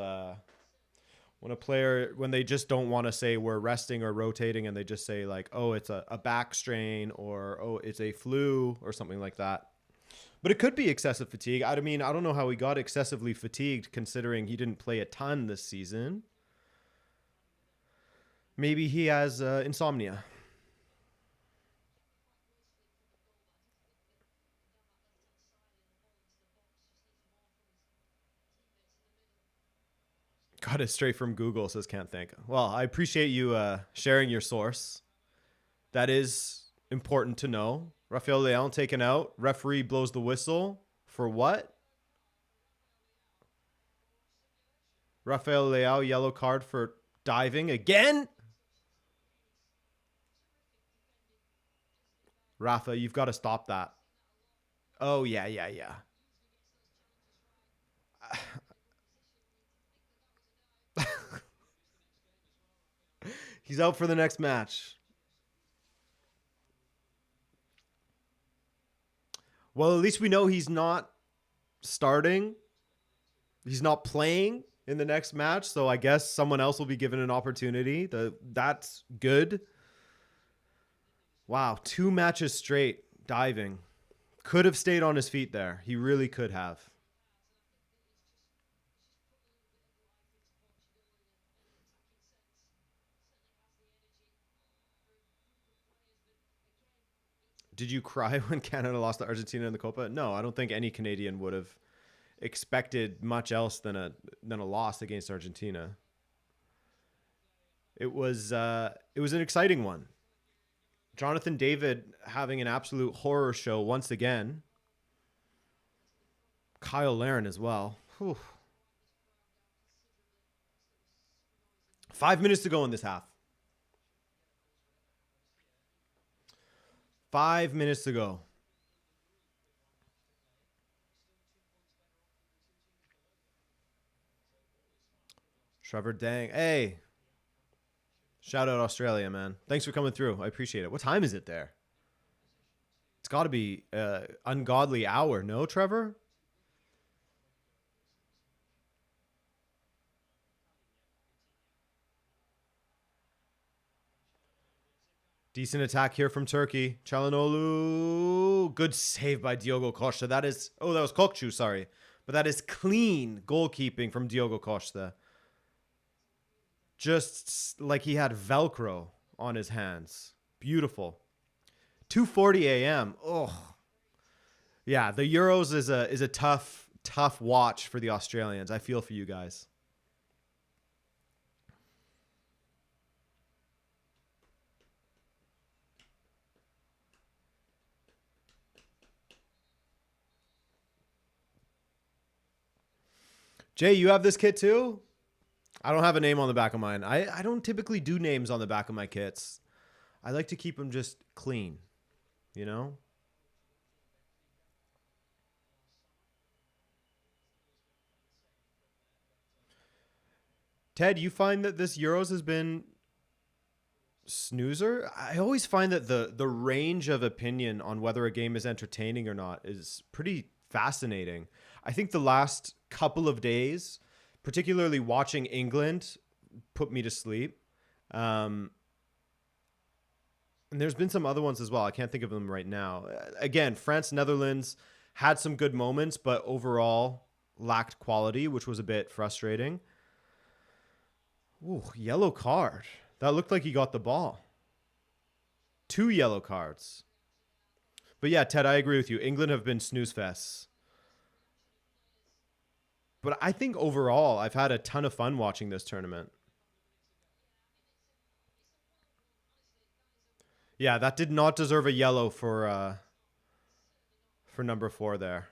when they just don't want to say we're resting or rotating and they just say like, oh, it's a back strain or, oh, it's a flu or something like that. But it could be excessive fatigue. I mean, I don't know how he got excessively fatigued considering he didn't play a ton this season. Maybe he has insomnia. Got it straight from Google, says Can't Think. Well, I appreciate you sharing your source. That is important to know. Rafael Leão taken out. Referee blows the whistle. For what? Rafael Leão, yellow card for diving again? Rafa, you've got to stop that. Oh, yeah. He's out for the next match. Well, at least we know he's not starting. He's not playing in the next match. So I guess someone else will be given an opportunity. That's good. Wow. 2 matches straight diving. Could have stayed on his feet there. He really could have. Did you cry when Canada lost to Argentina in the Copa? No, I don't think any Canadian would have expected much else than a loss against Argentina. It was an exciting one. Jonathan David having an absolute horror show once again. Kyle Larin as well. Whew. 5 minutes to go in this half. 5 minutes to go. Trevor Dang. Hey. Shout out Australia, man. Thanks for coming through. I appreciate it. What time is it there? It's got to be ungodly hour, no, Trevor? Decent attack here from Turkey. Çalhanoğlu. Good save by Diogo Costa. That is... Oh, that was Kokcu, sorry. But that is clean goalkeeping from Diogo Costa. Just like he had Velcro on his hands. Beautiful. 2:40 a.m. Oh. Yeah, the Euros is a tough watch for the Australians. I feel for you guys. Jay, you have this kit too? I don't have a name on the back of mine. I don't typically do names on the back of my kits. I like to keep them just clean, you know? Ted, you find that this Euros has been snoozer? I always find that the range of opinion on whether a game is entertaining or not is pretty fascinating. I think the last couple of days, particularly watching England, put me to sleep. And there's been some other ones as well. I can't think of them right now. Again, France, Netherlands had some good moments, but overall lacked quality, which was a bit frustrating. Ooh, yellow card. That looked like he got the ball. 2 yellow cards. But yeah, Ted, I agree with you. England have been snooze fests. But I think overall, I've had a ton of fun watching this tournament. Yeah, that did not deserve a yellow for number 4 there.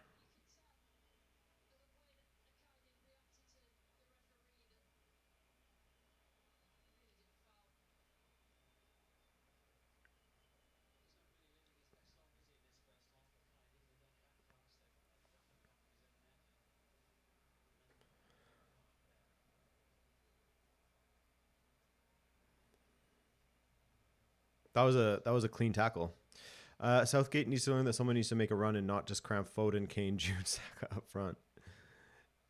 That was a clean tackle. Southgate needs to learn that someone needs to make a run and not just cramp Foden, Kane, June, Saka up front.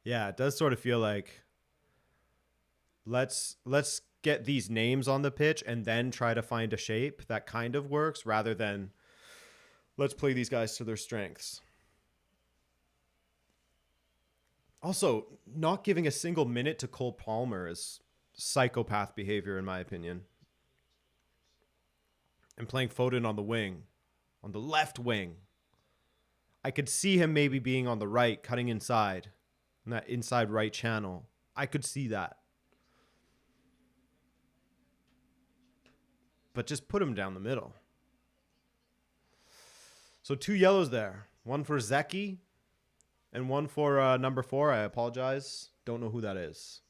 Yeah, it does sort of feel like let's get these names on the pitch and then try to find a shape that kind of works rather than let's play these guys to their strengths. Also, not giving a single minute to Cole Palmer is psychopath behavior in my opinion. And playing Foden on the wing, on the left wing. I could see him maybe being on the right, cutting inside, in that inside right channel. I could see that. But just put him down the middle. So 2 yellows there. One for Zeki and one for number 4. I apologize. Don't know who that is.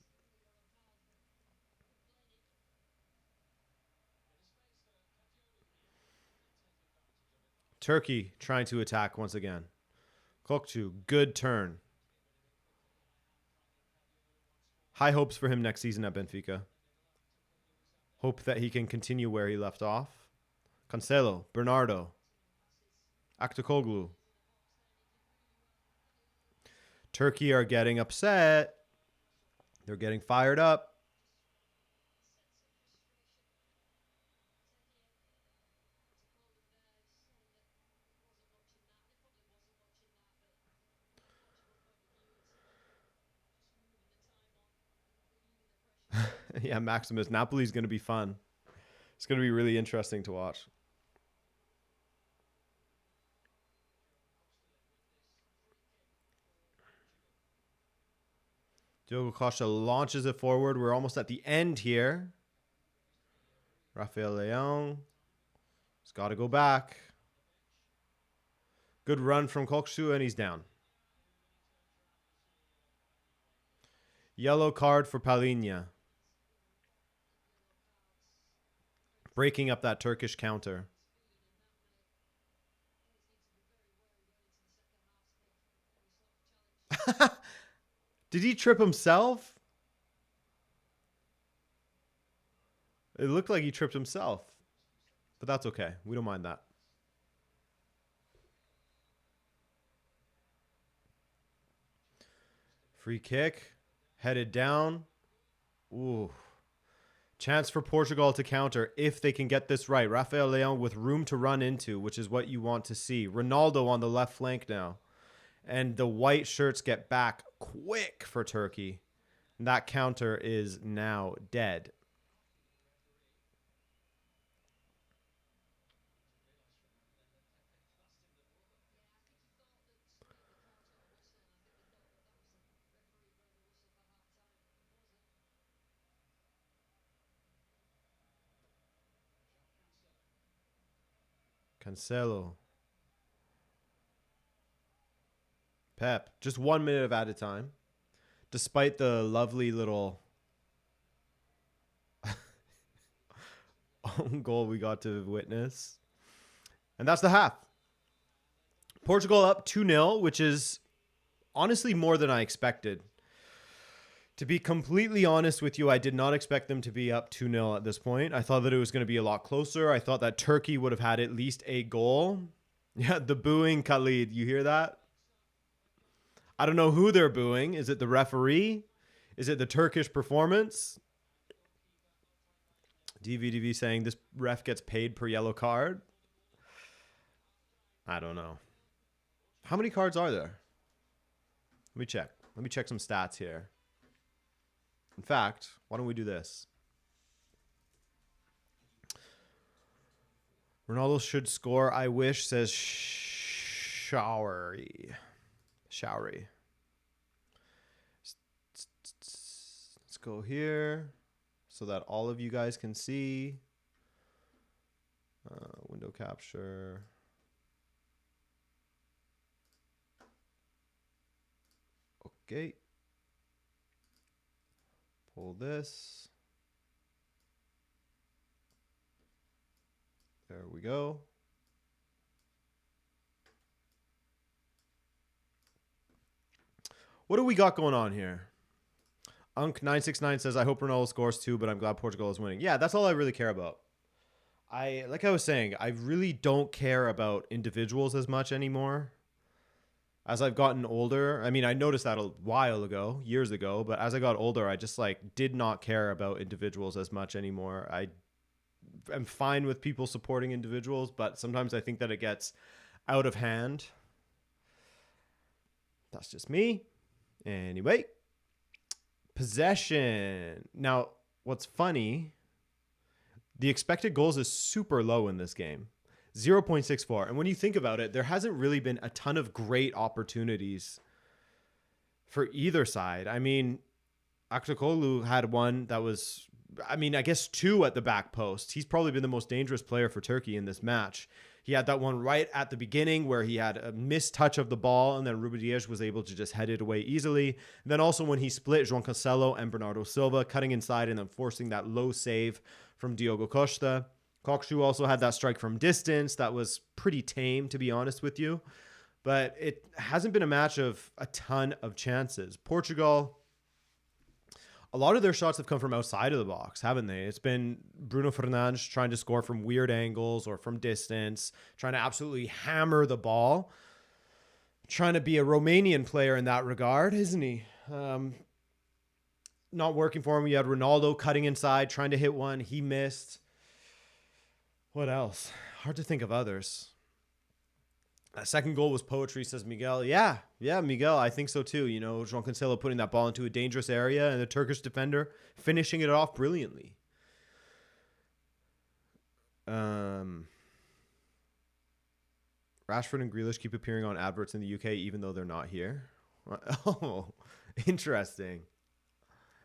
Turkey trying to attack once again. Kokcu, good turn. High hopes for him next season at Benfica. Hope that he can continue where he left off. Cancelo, Bernardo, Aktoglu. Turkey are getting upset. They're getting fired up. Yeah, Maximus. Napoli's going to be fun. It's going to be really interesting to watch. Diogo Costa launches it forward. We're almost at the end here. Rafael Leão. He's got to go back. Good run from Kokcu, and he's down. Yellow card for Palhinha. Breaking up that Turkish counter. Did he trip himself? It looked like he tripped himself. But that's okay. We don't mind that. Free kick. Headed down. Ooh. Chance for Portugal to counter if they can get this right. Rafael Leão with room to run into, which is what you want to see. Ronaldo on the left flank now. And the white shirts get back quick for Turkey. And that counter is now dead. Cancelo. Pep. Just 1 minute of added time. Despite the lovely little own goal we got to witness. And that's the half. Portugal up 2-0, which is honestly more than I expected. To be completely honest with you, I did not expect them to be up 2-0 at this point. I thought that it was going to be a lot closer. I thought that Turkey would have had at least a goal. Yeah, the booing, Khalid. You hear that? I don't know who they're booing. Is it the referee? Is it the Turkish performance? DVDV saying this ref gets paid per yellow card. I don't know. How many cards are there? Let me check. Let me check some stats here. In fact, why don't we do this? Ronaldo should score. I wish, says Showery. Let's go here so that all of you guys can see. Window capture. Okay. Pull this. There we go. What do we got going on here? Unk969 says, I hope Ronaldo scores too, but I'm glad Portugal is winning. Yeah, that's all I really care about. Like I was saying, I really don't care about individuals as much anymore. As I've gotten older, I mean, I noticed that a while ago, years ago, but as I got older, I just like did not care about individuals as much anymore. I'm fine with people supporting individuals, but sometimes I think that it gets out of hand. That's just me. Anyway, possession. Now, what's funny, the expected goals is super low in this game. 0.64. And when you think about it, there hasn't really been a ton of great opportunities for either side. I mean, Aktakoglu had one that was, I mean, I guess two at the back post. He's probably been the most dangerous player for Turkey in this match. He had that one right at the beginning where he had a missed touch of the ball, and then Ruben Dias was able to just head it away easily. And then also when he split João Cancelo and Bernardo Silva, cutting inside and then forcing that low save from Diogo Costa. Kokshu also had that strike from distance that was pretty tame, to be honest with you. But it hasn't been a match of a ton of chances. Portugal, a lot of their shots have come from outside of the box, haven't they? It's been Bruno Fernandes trying to score from weird angles or from distance, trying to absolutely hammer the ball. Trying to be a Romanian player in that regard, isn't he? Not working for him. You had Ronaldo cutting inside, trying to hit one. He missed. What else? Hard to think of others. That second goal was poetry, says Miguel. Yeah, Miguel, I think so too. You know, João Cancelo putting that ball into a dangerous area and the Turkish defender finishing it off brilliantly. Rashford and Grealish keep appearing on adverts in the UK even though they're not here. Oh, interesting.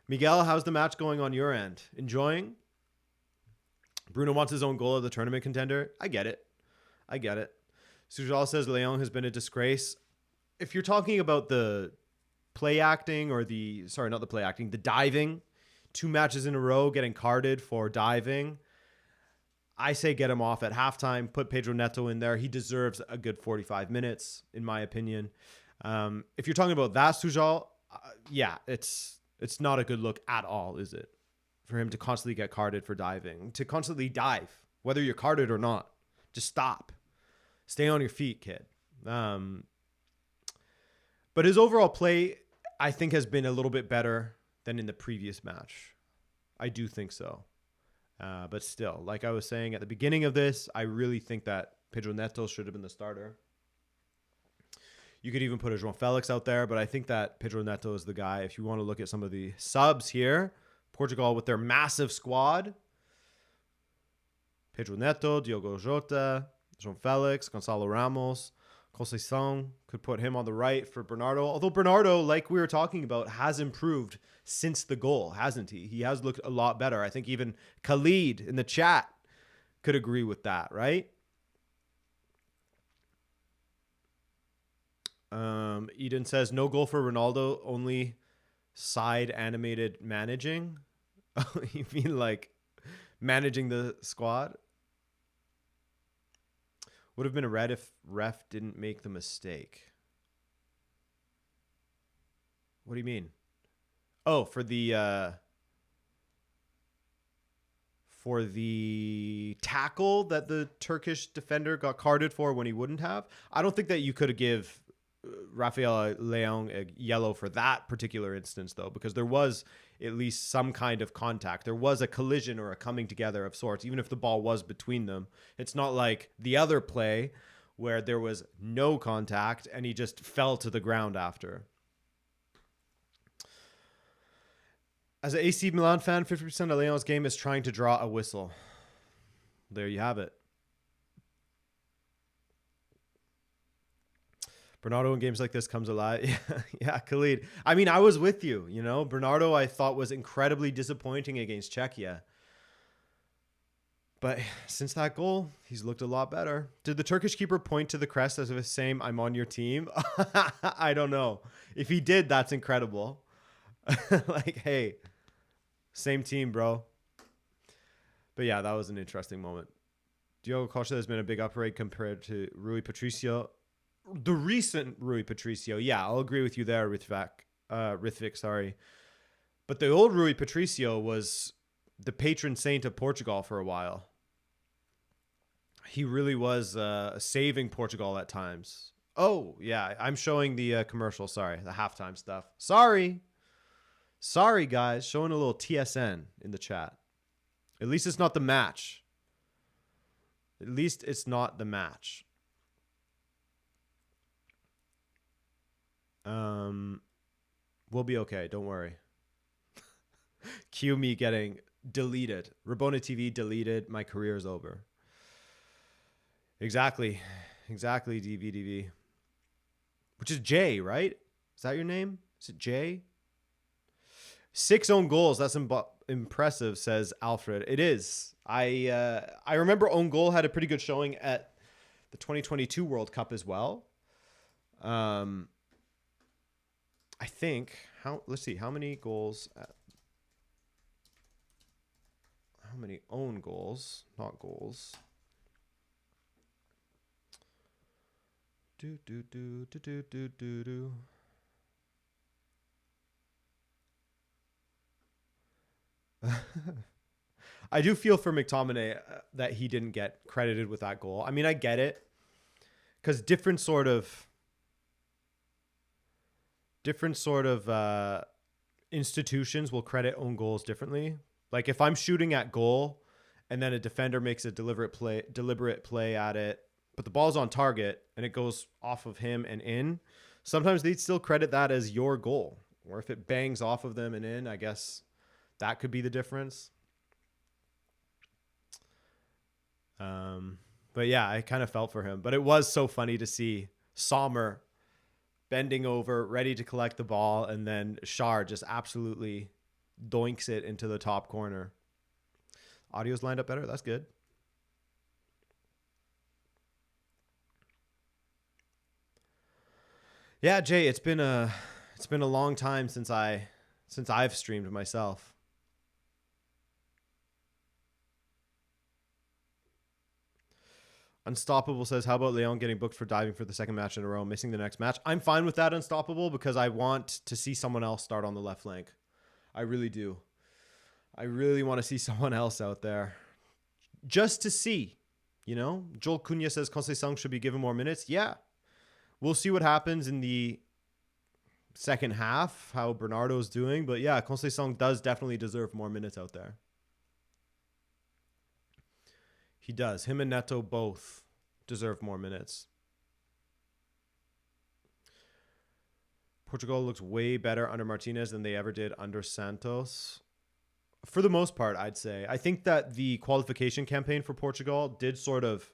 Miguel, how's the match going on your end? Enjoying? Bruno wants his own goal of the tournament contender. I get it. Sujal says Leon has been a disgrace. If you're talking about the play acting or the diving, 2 matches in a row getting carded for diving, I say get him off at halftime, put Pedro Neto in there. He deserves a good 45 minutes, in my opinion. If you're talking about that, Sujal, yeah, it's not a good look at all, is it? For him to constantly get carded for diving, to constantly dive, whether you're carded or not. Just stop. Stay on your feet, kid. But his overall play, I think, has been a little bit better than in the previous match. I do think so. But still, like I was saying at the beginning of this, I really think that Pedro Neto should have been the starter. You could even put a João Felix out there, but I think that Pedro Neto is the guy. If you want to look at some of the subs here, Portugal with their massive squad. Pedro Neto, Diogo Jota, João Felix, Gonçalo Ramos, Conceição could put him on the right for Bernardo. Although Bernardo, like we were talking about, has improved since the goal, hasn't he? He has looked a lot better. I think even Khalid in the chat could agree with that, right? Eden says, no goal for Ronaldo, only side animated managing. You mean like managing the squad? Would have been a red if ref didn't make the mistake. What do you mean? Oh, for the tackle that the Turkish defender got carded for when he wouldn't have. I don't think that you could give Rafael Leão a yellow for that particular instance, though, because there was at least some kind of contact. There was a collision or a coming together of sorts, even if the ball was between them. It's not like the other play where there was no contact and he just fell to the ground after. As an AC Milan fan, 50% of Leão's game is trying to draw a whistle. There you have it. Bernardo in games like this comes alive. Yeah, Khalid. I mean, I was with you. You know, Bernardo I thought was incredibly disappointing against Czechia. But since that goal, he's looked a lot better. Did the Turkish keeper point to the crest as if saying, "I'm on your team"? I don't know. If he did, that's incredible. Like, hey, same team, bro. But yeah, that was an interesting moment. Diogo Costa has been a big upgrade compared to Rui Patricio. The recent Rui Patricio, yeah, I'll agree with you there, Rithvik, sorry. But the old Rui Patricio was the patron saint of Portugal for a while. He really was saving Portugal at times. Oh, yeah, I'm showing the commercial, sorry, the halftime stuff. Sorry, guys, showing a little TSN in the chat. At least it's not the match. At least it's not the match. We'll be okay. Don't worry. Cue me getting deleted. Rabona TV deleted. My career is over. Exactly. DVDV. Which is Jay, right? Is that your name? Is it Jay? 6 own goals. That's impressive, says Alfred. It is. I remember own goal had a pretty good showing at the 2022 World Cup as well. I think let's see how many goals, how many own goals, not goals. I do feel for McTominay that he didn't get credited with that goal. I mean, I get it because different sort of institutions will credit own goals differently. Like if I'm shooting at goal and then a defender makes a deliberate play at it, but the ball's on target and it goes off of him and in, sometimes they'd still credit that as your goal. Or if it bangs off of them and in, I guess that could be the difference. But yeah, I kind of felt for him. But it was so funny to see Sommer bending over, ready to collect the ball, and then Schär just absolutely doinks it into the top corner. Audio's lined up better. That's good. Yeah, Jay, it's been a long time since I've streamed myself. Unstoppable says, how about Leão getting booked for diving for the second match in a row, missing the next match? I'm fine with that, Unstoppable, because I want to see someone else start on the left flank. I really do. I really want to see someone else out there. Just to see, you know? Joel Cunha says Conceição should be given more minutes. Yeah. We'll see what happens in the second half, how Bernardo's doing. But yeah, Conceição does definitely deserve more minutes out there. He does. Him and Neto both deserve more minutes. Portugal looks way better under Martinez than they ever did under Santos. For the most part, I'd say. I think that the qualification campaign for Portugal did sort of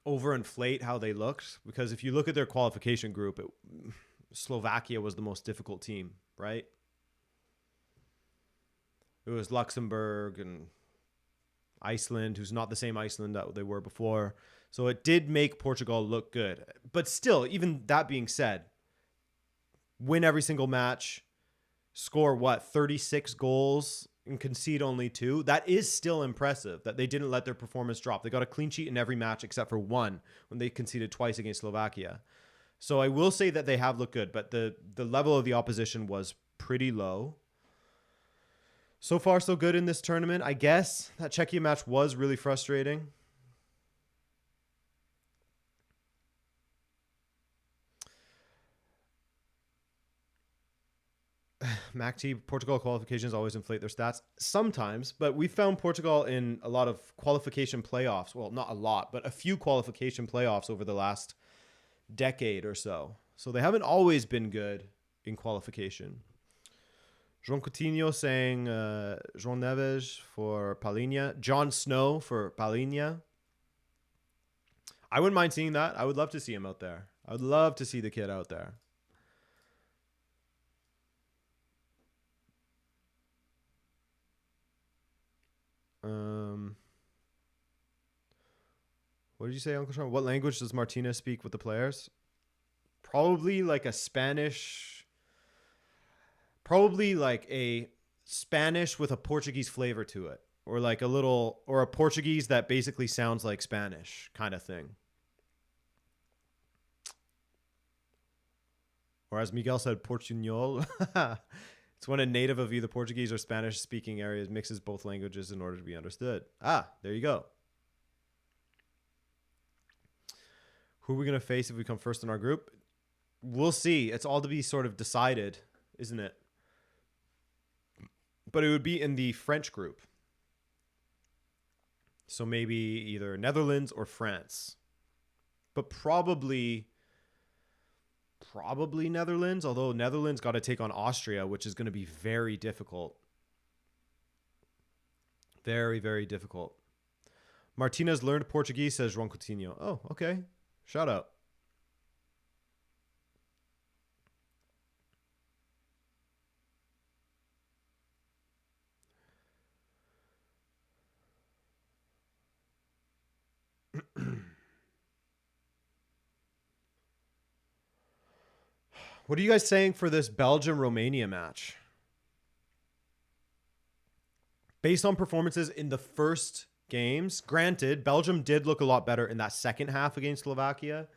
overinflate how they looked. Because if you look at their qualification group, Slovakia was the most difficult team, right? It was Luxembourg and Iceland, who's not the same Iceland that they were before. So it did make Portugal look good. But still, even that being said, win every single match, score 36 goals and concede only 2. That is still impressive that they didn't let their performance drop. They got a clean sheet in every match except for one when they conceded twice against Slovakia. So I will say that they have looked good, but the level of the opposition was pretty low. So far, so good in this tournament. I guess that Czechia match was really frustrating. MacT, Portugal qualifications always inflate their stats. Sometimes, but we found Portugal in a lot of qualification playoffs. Well, not a lot, but a few qualification playoffs over the last decade or so. So they haven't always been good in qualification. João Coutinho saying João Neves for Palhinha. Jon Snow for Palhinha. I wouldn't mind seeing that. I would love to see him out there. I would love to see the kid out there. What did you say, Uncle Sean? What language does Martinez speak with the players? Probably like a Spanish. Probably like a Spanish with a Portuguese flavor to it. Or like a little, or a Portuguese that basically sounds like Spanish kind of thing. Or as Miguel said, Portuñol. It's when a native of either Portuguese or Spanish speaking areas mixes both languages in order to be understood. Ah, there you go. Who are we going to face if we come first in our group? We'll see. It's all to be sort of decided, isn't it? But it would be in the French group. So maybe either Netherlands or France. But probably Netherlands, although Netherlands got to take on Austria, which is going to be very difficult. Very, very difficult. Martinez learned Portuguese, says João Coutinho. Oh, okay. Shout out. What are you guys saying for this Belgium-Romania match? Based on performances in the first games, granted, Belgium did look a lot better in that second half against Slovakia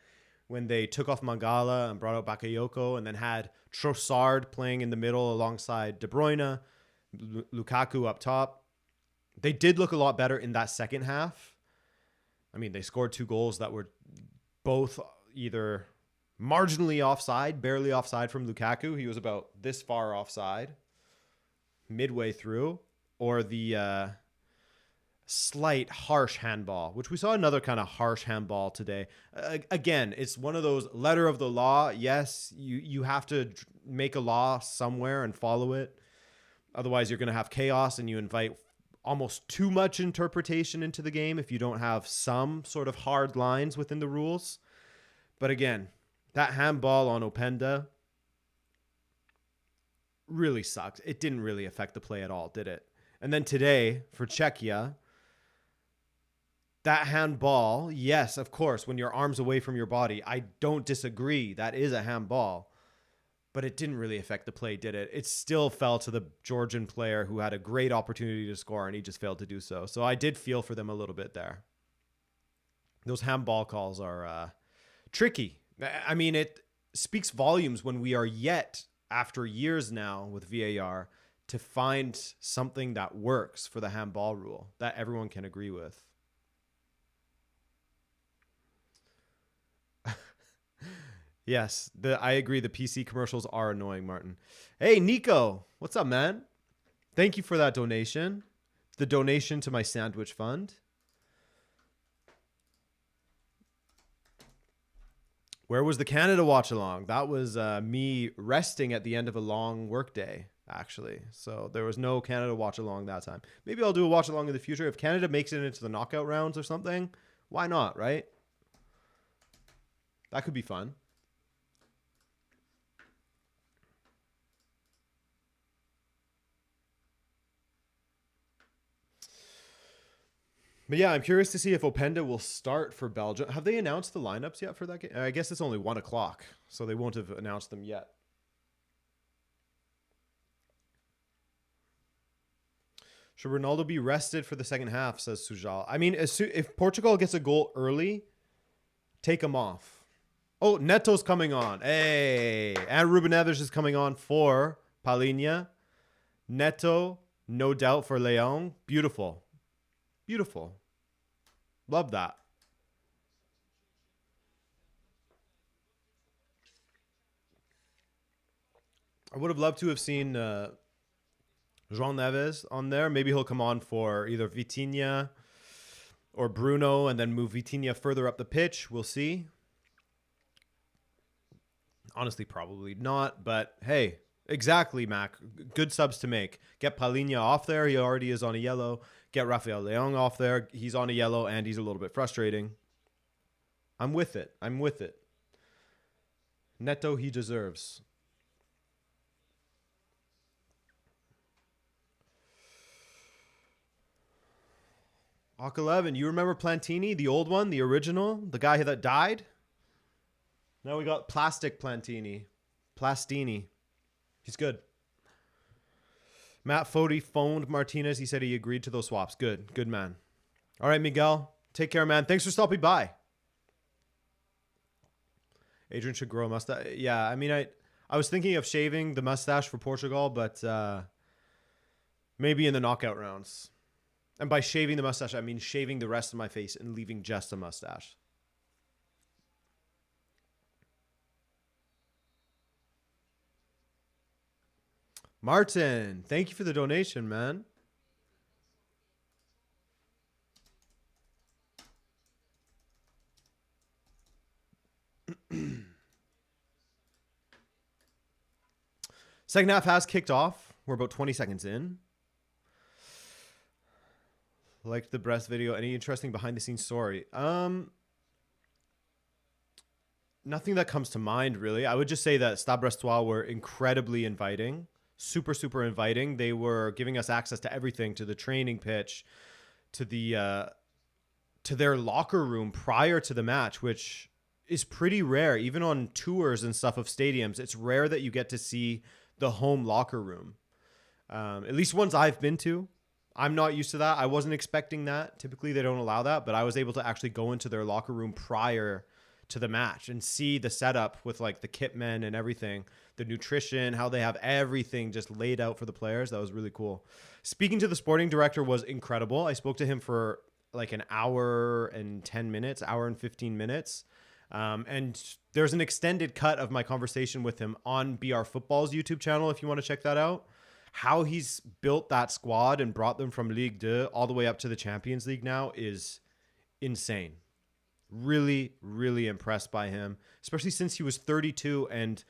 when they took off Mangala and brought out Bakayoko and then had Trossard playing in the middle alongside De Bruyne, Lukaku up top. They did look a lot better in that second half. I mean, they scored 2 goals that were both either marginally offside, barely offside from Lukaku. He was about this far offside midway through, or the slight harsh handball, which we saw another kind of harsh handball today. Again, it's one of those letter of the law. Yes, you have to make a law somewhere and follow it. Otherwise, you're going to have chaos and you invite almost too much interpretation into the game if you don't have some sort of hard lines within the rules. But again, that handball on Openda really sucked. It didn't really affect the play at all, did it? And then today, for Czechia, that handball, yes, of course, when your arm's away from your body, I don't disagree. That is a handball. But it didn't really affect the play, did it? It still fell to the Georgian player who had a great opportunity to score, and he just failed to do so. So I did feel for them a little bit there. Those handball calls are tricky. I mean, it speaks volumes when we are yet, after years now with VAR, to find something that works for the handball rule that everyone can agree with. Yes, I agree. The PC commercials are annoying, Martin. Hey, Nico, what's up, man? Thank you for that donation. The donation to my sandwich fund. Where was the Canada watch along? That was me resting at the end of a long work day, actually. So there was no Canada watch along that time. Maybe I'll do a watch along in the future. If Canada makes it into the knockout rounds or something, why not, right? That could be fun. But yeah, I'm curious to see if Openda will start for Belgium. Have they announced the lineups yet for that game? I guess it's only 1 o'clock, so they won't have announced them yet. Should Ronaldo be rested for the second half, says Sujal. I mean, if Portugal gets a goal early, take him off. Oh, Neto's coming on. Hey, and Ruben Neves is coming on for Palhinha. Neto, no doubt for Leão. Beautiful. Beautiful. Love that. I would have loved to have seen João Neves on there. Maybe he'll come on for either Vitinha or Bruno and then move Vitinha further up the pitch. We'll see. Honestly, probably not. But hey, exactly, Mac. Good subs to make. Get Palhinha off there. He already is on a yellow. Get Rafael Leão off there. He's on a yellow and he's a little bit frustrating. I'm with it. I'm with it. Neto, he deserves. Hawk 11, you remember Plantini, the old one, the original, the guy that died? Now we got plastic Plantini. Plastini. He's good. Matt Foti phoned Martinez. He said he agreed to those swaps. Good. Good, man. All right, Miguel. Take care, man. Thanks for stopping by. Adrian should grow a mustache. Yeah, I mean, I was thinking of shaving the mustache for Portugal, but maybe in the knockout rounds. And by shaving the mustache, I mean shaving the rest of my face and leaving just a mustache. Martin, thank you for the donation, man. Second half has kicked off. We're about 20 seconds in. Liked the breast video. Any interesting behind the scenes story? Nothing that comes to mind, really. I would just say that Stade Brestois were incredibly inviting. Super, super inviting. They were giving us access to everything, to the training pitch, to the to their locker room prior to the match, which is pretty rare. Even on tours and stuff of stadiums, it's rare that you get to see the home locker room. At least ones I've been to. I'm not used to that. I wasn't expecting that. Typically, they don't allow that, but I was able to actually go into their locker room prior to the match and see the setup with like the kit men and everything, the nutrition, how they have everything just laid out for the players. That was really cool. Speaking to the sporting director was incredible. I spoke to him for like an hour and 10 minutes, hour and 15 minutes. And there's an extended cut of my conversation with him on BR Football's YouTube channel if you want to check that out. How he's built that squad and brought them from Ligue 2 all the way up to the Champions League now is insane. Really, really impressed by him, especially since he was 32 and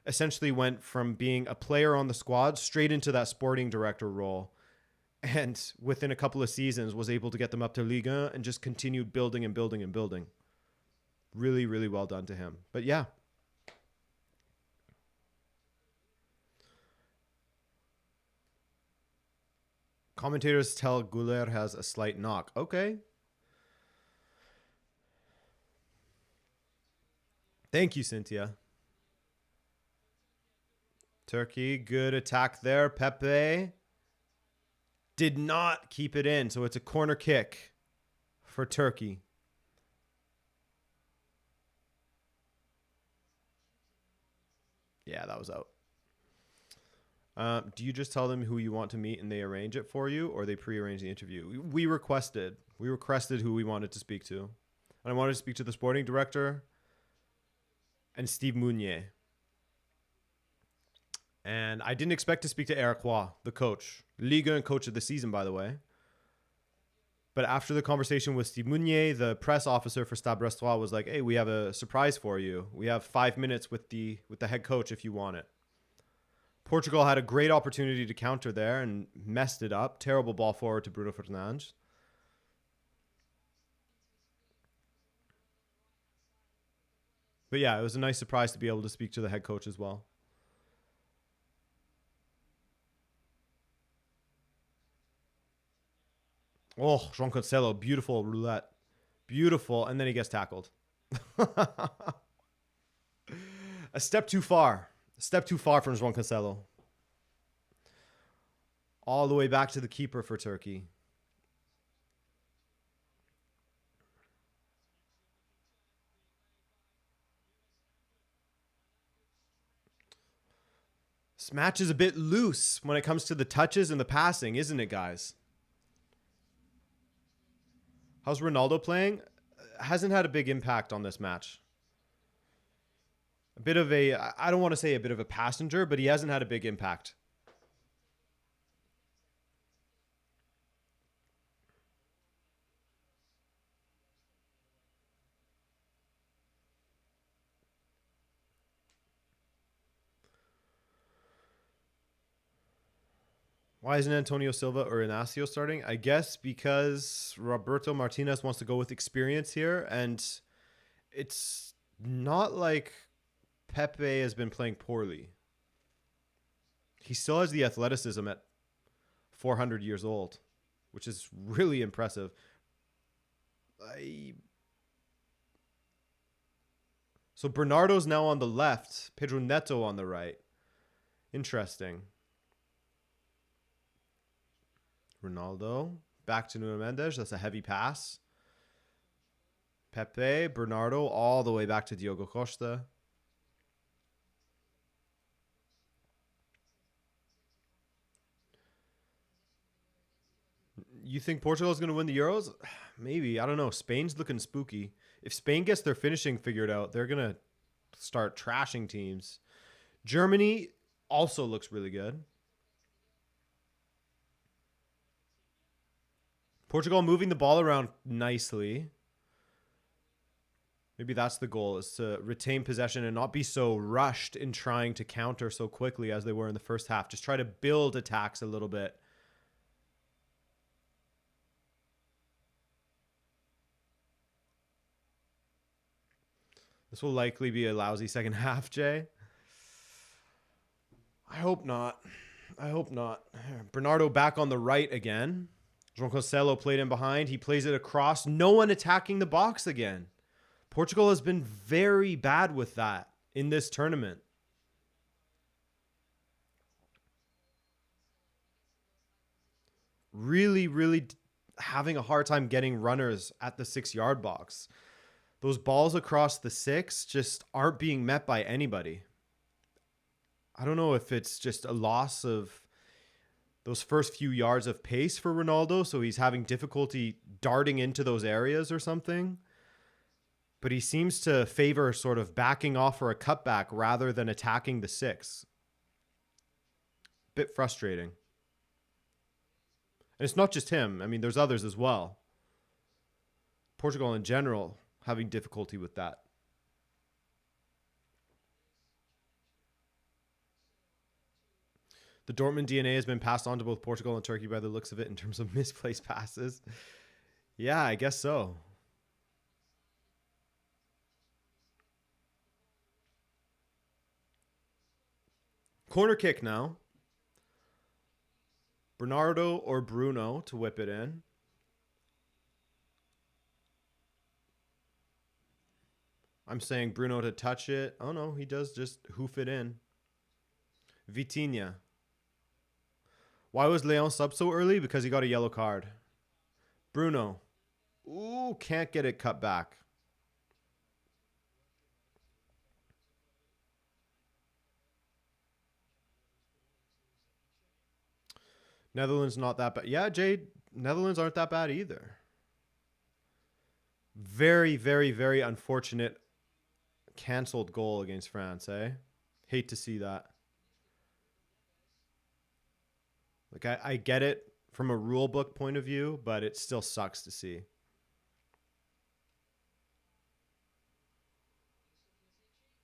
essentially went from being a player on the squad straight into that sporting director role. And within a couple of seasons was able to get them up to Ligue 1 and just continued building and building and building. Really, really well done to him. But yeah. Commentators tell Guler has a slight knock. Okay. Thank you, Cynthia. Turkey, good attack there. Pepe did not keep it in, so it's a corner kick for Turkey. Yeah, that was out. Do you just tell them who you want to meet and they arrange it for you, or they pre-arrange the interview? We requested who we wanted to speak to. And I wanted to speak to the sporting director and Steve Mounier. And I didn't expect to speak to Eric Roy, the coach. Ligue 1 coach of the season, by the way. But after the conversation with Steve Mounier, the press officer for Stade Brestois was like, hey, we have a surprise for you. We have 5 minutes with the head coach if you want it. Portugal had a great opportunity to counter there and messed it up. Terrible ball forward to Bruno Fernandes. But yeah, it was a nice surprise to be able to speak to the head coach as well. Oh, João Cancelo, beautiful roulette. Beautiful. And then he gets tackled. A step too far. A step too far from João Cancelo. All the way back to the keeper for Turkey. This match is a bit loose when it comes to the touches and the passing, isn't it, guys? How's Ronaldo playing? Hasn't had a big impact on this match. A bit of a, I don't want to say a bit of a passenger, but he hasn't had a big impact. Why isn't Antonio Silva or Inacio starting? I guess because Roberto Martinez wants to go with experience here, and it's not like Pepe has been playing poorly. He still has the athleticism at 400 years old, which is really impressive. So Bernardo's now on the left, Pedro Neto on the right. Interesting. Ronaldo back to Nuno Mendes. That's a heavy pass. Pepe, Bernardo, all the way back to Diogo Costa. You think Portugal is going to win the Euros? Maybe. I don't know. Spain's looking spooky. If Spain gets their finishing figured out, they're going to start trashing teams. Germany also looks really good. Portugal moving the ball around nicely. Maybe that's the goal, is to retain possession and not be so rushed in trying to counter so quickly as they were in the first half. Just try to build attacks a little bit. This will likely be a lousy second half, Jay. I hope not. I hope not. Bernardo back on the right again. João Cancelo played in behind. He plays it across. No one attacking the box again. Portugal has been very bad with that in this tournament. Really, really having a hard time getting runners at the 6-yard box. Those balls across the 6 just aren't being met by anybody. I don't know if it's just a loss of those first few yards of pace for Ronaldo, so he's having difficulty darting into those areas or something. But he seems to favor sort of backing off for a cutback rather than attacking the 6. Bit frustrating. And it's not just him. I mean, there's others as well. Portugal in general having difficulty with that. The Dortmund DNA has been passed on to both Portugal and Turkey by the looks of it in terms of misplaced passes. Yeah, I guess so. Corner kick now. Bernardo or Bruno to whip it in. I'm saying Bruno to touch it. Oh, no, he does just hoof it in. Vitinha. Why was Leon sub so early? Because he got a yellow card. Bruno. Ooh, can't get it cut back. Netherlands not that bad. Yeah, Jade, Netherlands aren't that bad either. Very, very, very unfortunate canceled goal against France, eh? Hate to see that. Like, I get it from a rule book point of view, but it still sucks to see.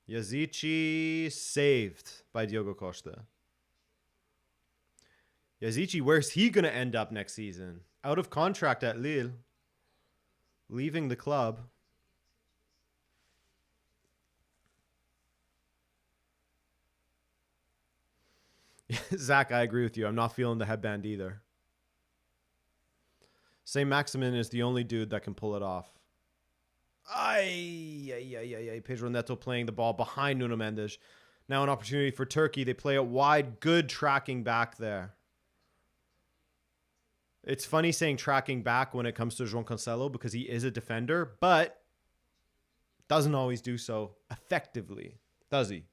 Yazici saved by Diogo Costa. Yazici, where's he going to end up next season? Out of contract at Lille. Leaving the club. Zach, I agree with you. I'm not feeling the headband either. Saint Maximin is the only dude that can pull it off. Pedro Neto playing the ball behind Nuno Mendes. Now an opportunity for Turkey. They play it wide. Good tracking back there. It's funny saying tracking back when it comes to João Cancelo because he is a defender, but doesn't always do so effectively, does he?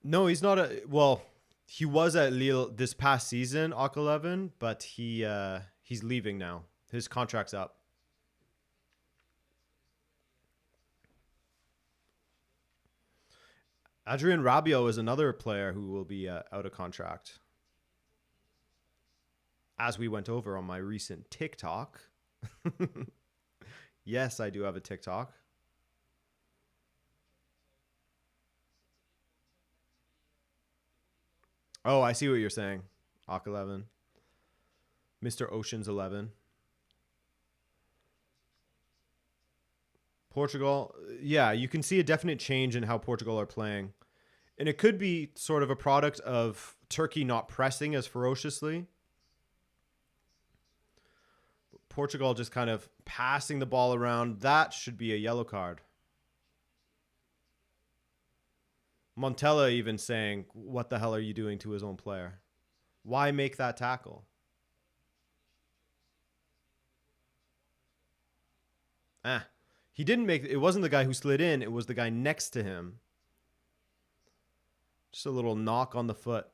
No, he's not a... Well, he was at Lille this past season, Ak11, but he's leaving now. His contract's up. Adrian Rabiot is another player who will be out of contract. As we went over on my recent TikTok. Yes, I do have a TikTok. Oh, I see what you're saying. Hawk 11. Mr. Ocean's 11. Portugal. Yeah, you can see a definite change in how Portugal are playing. And it could be sort of a product of Turkey not pressing as ferociously. Portugal just kind of passing the ball around. That should be a yellow card. Montella even saying, what the hell are you doing to his own player? Why make that tackle? He didn't make it. Wasn't the guy who slid in. It was the guy next to him. Just a little knock on the foot.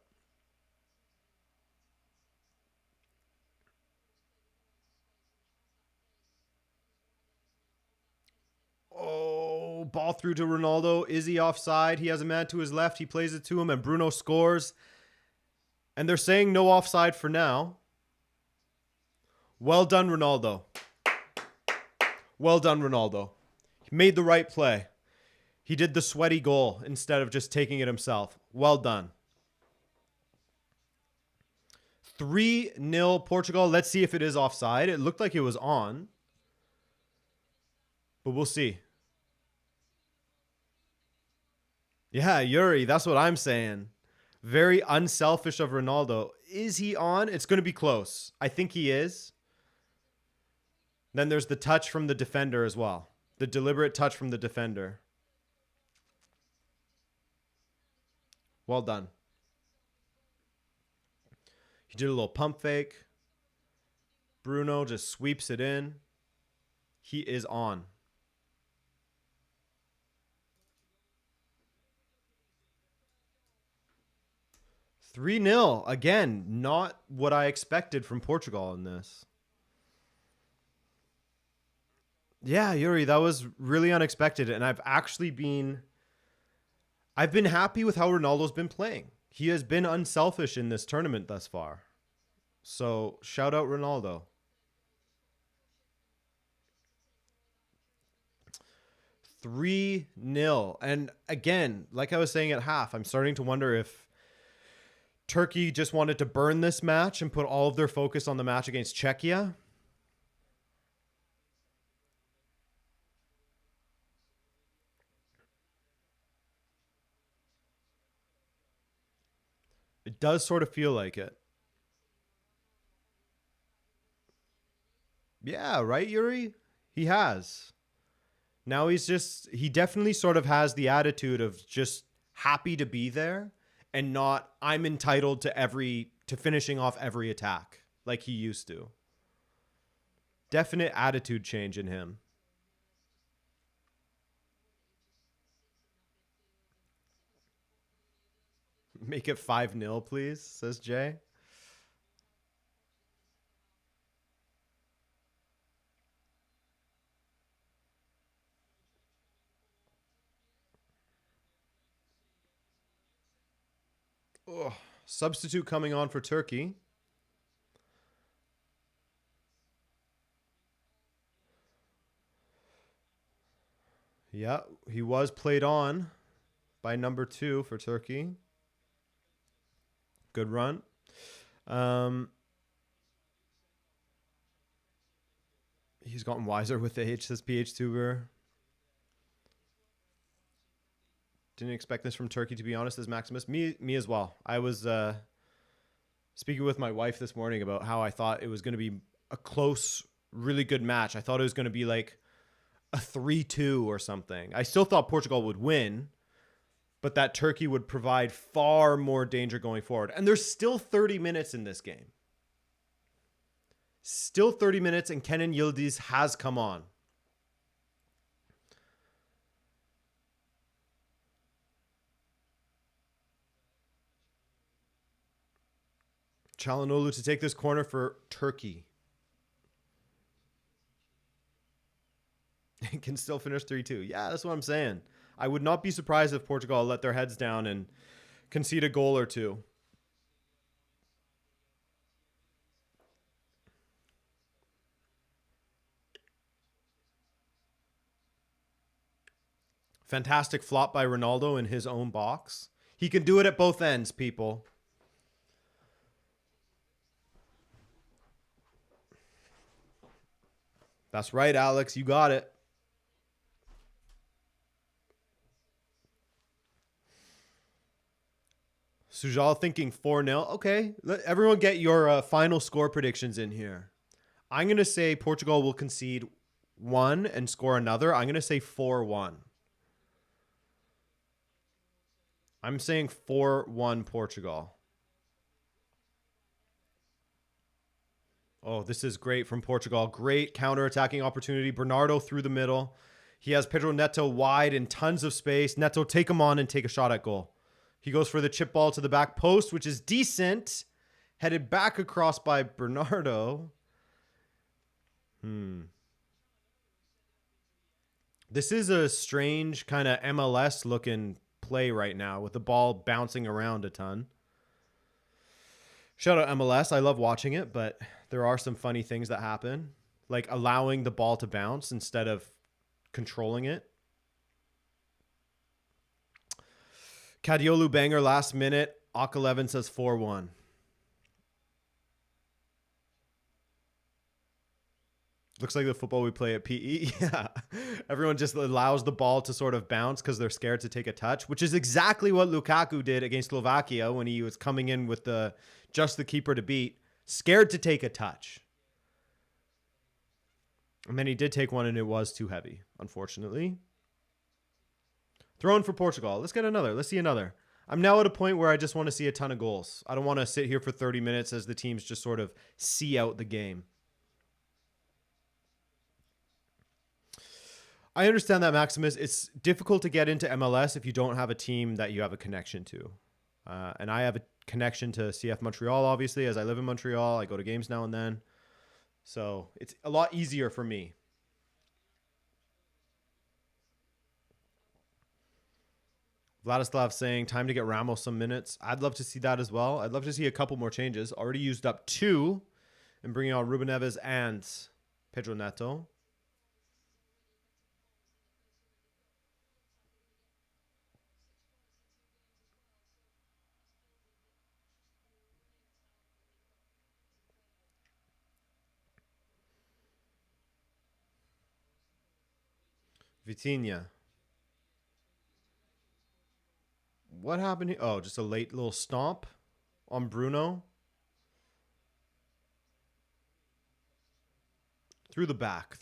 Oh, ball through to Ronaldo. Is he offside? He has a man to his left. He plays it to him, and Bruno scores. And they're saying no offside for now. Well done, Ronaldo. Well done, Ronaldo. He made the right play. He did the sweaty goal instead of just taking it himself. Well done. 3-0 Portugal. Let's see if it is offside. It looked like it was on. But we'll see. Yeah, Yuri, that's what I'm saying. Very unselfish of Ronaldo. Is he on? It's going to be close. I think he is. Then there's the touch from the defender as well. The deliberate touch from the defender. Well done. He did a little pump fake. Bruno just sweeps it in. He is on. 3-0. Again, not what I expected from Portugal in this. Yeah, Yuri, that was really unexpected. And I've been happy with how Ronaldo's been playing. He has been unselfish in this tournament thus far. So shout out Ronaldo. 3-0. And again, like I was saying at half, I'm starting to wonder if Turkey just wanted to burn this match and put all of their focus on the match against Czechia. It does sort of feel like it. Yeah, right, Yuri? He has. Now he definitely sort of has the attitude of just happy to be there and not, I'm entitled to finishing off every attack like he used to. Definite attitude change in him. Make it 5-0, please, says Jay. Oh, substitute coming on for Turkey. Yeah, he was played on by number 2 for Turkey. Good run. He's gotten wiser with age, says PHTuber. Didn't expect this from Turkey, to be honest, as Maximus. Me as well. I was speaking with my wife this morning about how I thought it was going to be a close, really good match. I thought it was going to be like a 3-2 or something. I still thought Portugal would win, but that Turkey would provide far more danger going forward. And there's still 30 minutes in this game. Still 30 minutes, and Kenan Yildiz has come on. Çalhanoğlu to take this corner for Turkey. Can still finish 3-2. Yeah, that's what I'm saying. I would not be surprised if Portugal let their heads down and concede a goal or two. Fantastic flop by Ronaldo in his own box. He can do it at both ends, people. That's right, Alex. You got it. Sujal thinking 4-0. Okay. Let everyone get your final score predictions in here. I'm going to say Portugal will concede one and score another. I'm going to say 4-1. I'm saying 4-1 Portugal. Oh, this is great from Portugal. Great counter-attacking opportunity. Bernardo through the middle. He has Pedro Neto wide in tons of space. Neto, take him on and take a shot at goal. He goes for the chip ball to the back post, which is decent. Headed back across by Bernardo. This is a strange kind of MLS looking play right now with the ball bouncing around a ton. Shout out MLS. I love watching it, but there are some funny things that happen, like allowing the ball to bounce instead of controlling it. Kadiolu banger last minute. Ak11 says 4-1. Looks like the football we play at PE. Yeah. Everyone just allows the ball to sort of bounce because they're scared to take a touch, which is exactly what Lukaku did against Slovakia when he was coming in with just the keeper to beat, scared to take a touch. And then he did take one and it was too heavy, unfortunately. Thrown for Portugal. Let's get another. Let's see another. I'm now at a point where I just want to see a ton of goals. I don't want to sit here for 30 minutes as the teams just sort of see out the game. I understand that, Maximus. It's difficult to get into MLS if you don't have a team that you have a connection to. And I have a connection to CF Montreal, obviously, as I live in Montreal. I go to games now and then. So it's a lot easier for me. Vladislav saying, time to get Ramos some minutes. I'd love to see that as well. I'd love to see a couple more changes. Already used up 2 and bringing on Ruben Neves and Pedro Neto. Vitinha. What happened here? Oh, just a late little stomp on Bruno. Through the back.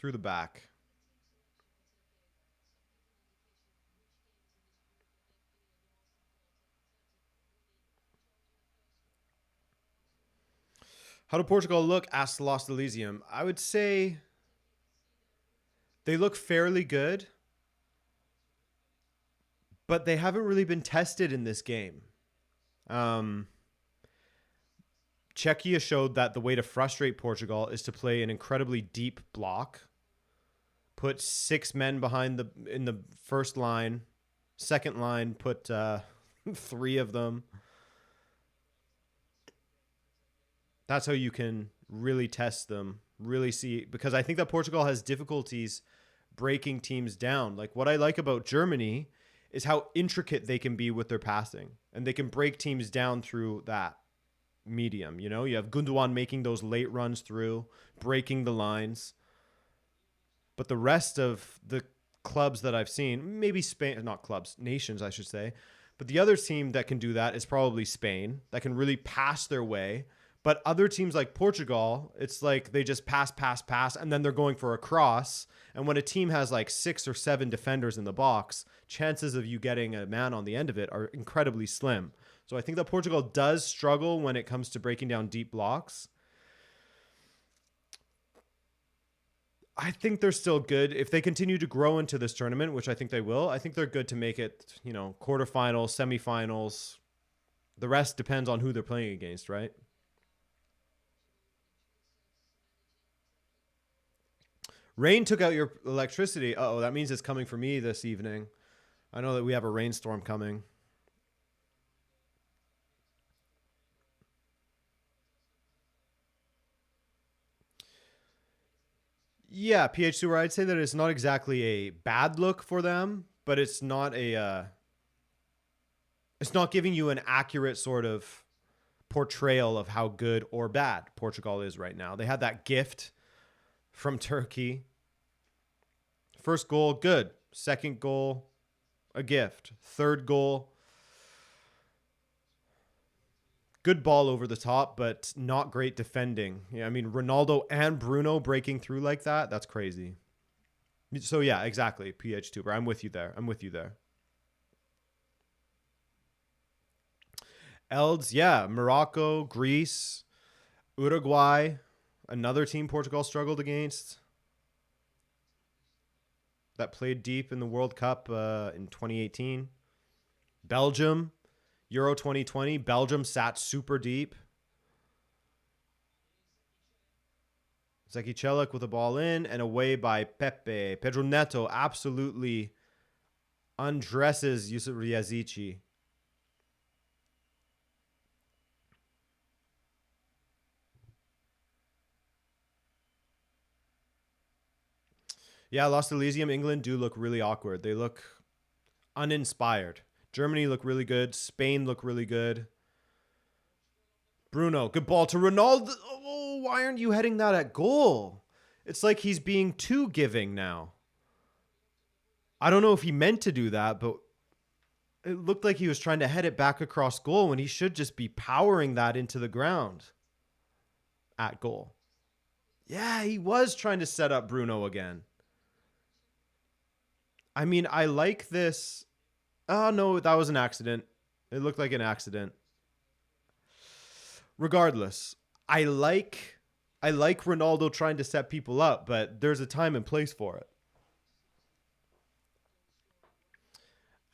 How do Portugal look? Asked Lost Elysium. I would say they look fairly good, but they haven't really been tested in this game. Czechia showed that the way to frustrate Portugal is to play an incredibly deep block, put 6 men in the first line, second line, put 3 of them. That's how you can really test them, really see, because I think that Portugal has difficulties breaking teams down. Like what I like about Germany is how intricate they can be with their passing, and they can break teams down through that medium. You know, you have Gundogan making those late runs through, breaking the lines. But the rest of the clubs that I've seen, maybe Spain, not clubs, nations, I should say. But the other team that can do that is probably Spain, that can really pass their way. But other teams like Portugal, it's like they just pass, and then they're going for a cross. And when a team has like 6 or 7 defenders in the box, chances of you getting a man on the end of it are incredibly slim. So I think that Portugal does struggle when it comes to breaking down deep blocks. I think they're still good. If they continue to grow into this tournament, which I think they will, I think they're good to make it, you know, quarterfinals, semifinals. The rest depends on who they're playing against, right? Rain took out your electricity. Uh-oh, that means it's coming for me this evening. I know that we have a rainstorm coming. Yeah, PH Tour. I'd say that it's not exactly a bad look for them, but it's not a. It's not giving you an accurate sort of portrayal of how good or bad Portugal is right now. They had that gift from Turkey. First goal, good. Second goal, a gift. Third goal, good ball over the top, but not great defending. Yeah, I mean, Ronaldo and Bruno breaking through like that, that's crazy. So, yeah, exactly. PH Tuber. I'm with you there. I'm with you there. Elds, yeah. Morocco, Greece, Uruguay, another team Portugal struggled against that played deep in the World Cup in 2018. Belgium, Euro 2020. Belgium sat super deep. Zeki Celik with a ball in and away by Pepe. Pedro Neto absolutely undresses Yusuf Riazici. Yeah, Lost Elysium, England do look really awkward. They look uninspired. Germany look really good. Spain look really good. Bruno, good ball to Ronaldo. Oh, why aren't you heading that at goal? It's like he's being too giving now. I don't know if he meant to do that, but it looked like he was trying to head it back across goal when he should just be powering that into the ground at goal. Yeah, he was trying to set up Bruno again. I mean, I like this. Oh, no, that was an accident. It looked like an accident. Regardless, I like Ronaldo trying to set people up, but there's a time and place for it.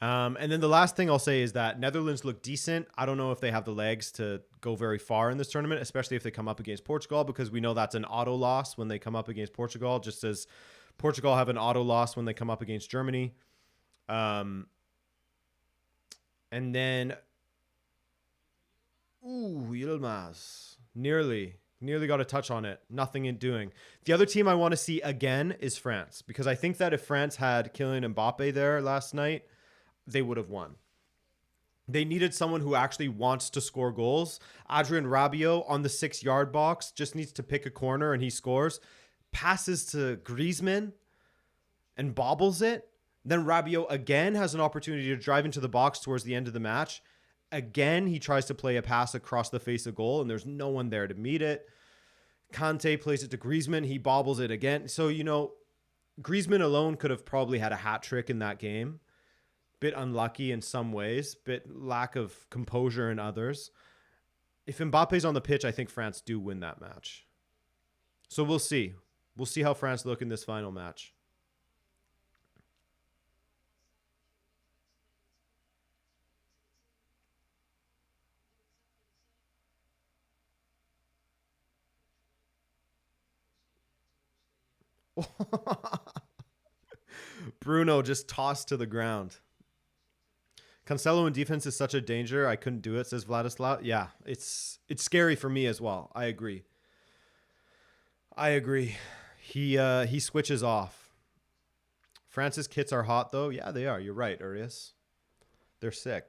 And then the last thing I'll say is that Netherlands look decent. I don't know if they have the legs to go very far in this tournament, especially if they come up against Portugal, because we know that's an auto loss when they come up against Portugal, just as Portugal have an auto loss when they come up against Germany. And then, Yilmaz. Nearly got a touch on it. Nothing in doing. The other team I want to see again is France, because I think that if France had Kylian Mbappe there last night, they would have won. They needed someone who actually wants to score goals. Adrien Rabiot on the 6-yard box just needs to pick a corner and he scores. Passes to Griezmann and bobbles it. Then Rabiot again has an opportunity to drive into the box towards the end of the match. Again, he tries to play a pass across the face of goal and there's no one there to meet it. Kante plays it to Griezmann. He bobbles it again. So, Griezmann alone could have probably had a hat trick in that game. Bit unlucky in some ways, bit lack of composure in others. If Mbappe's on the pitch, I think France do win that match. So we'll see. We'll see how France look in this final match. Bruno just tossed to the ground. Cancelo in defense is such a danger. I couldn't do it, says Vladislav. Yeah, it's scary for me as well. I agree. He switches off. France's kits are hot though. Yeah, they are. You're right, Urias. They're sick.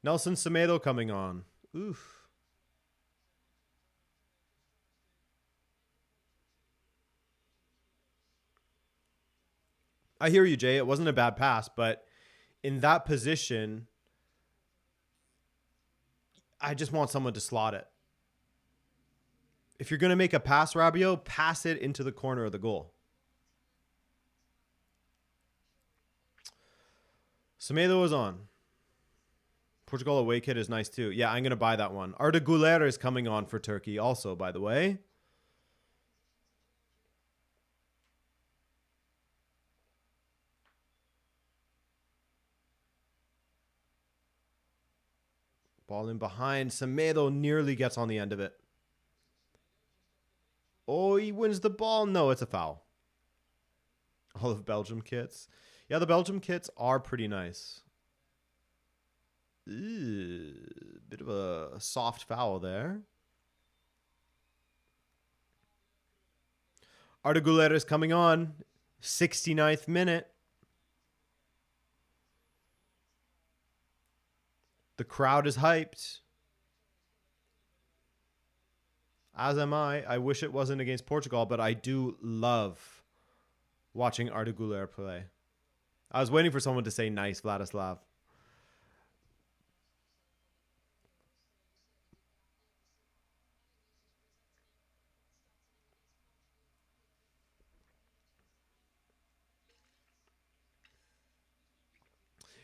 Nelson Semedo coming on. Oof. I hear you, Jay. It wasn't a bad pass, but in that position, I just want someone to slot it. If you're going to make a pass, Rabiot, pass it into the corner of the goal. Semedo is on. Portugal away kit is nice too. Yeah, I'm going to buy that one. Arda Güler is coming on for Turkey also, by the way. Ball in behind. Semedo nearly gets on the end of it. Oh, he wins the ball. No, it's a foul. All of Belgium kits. Yeah, the Belgium kits are pretty nice. Ew, bit of a soft foul there. Arda Güler is coming on. 69th minute. The crowd is hyped. As am I. I wish it wasn't against Portugal, but I do love watching Arda Güler play. I was waiting for someone to say nice, Vladislav.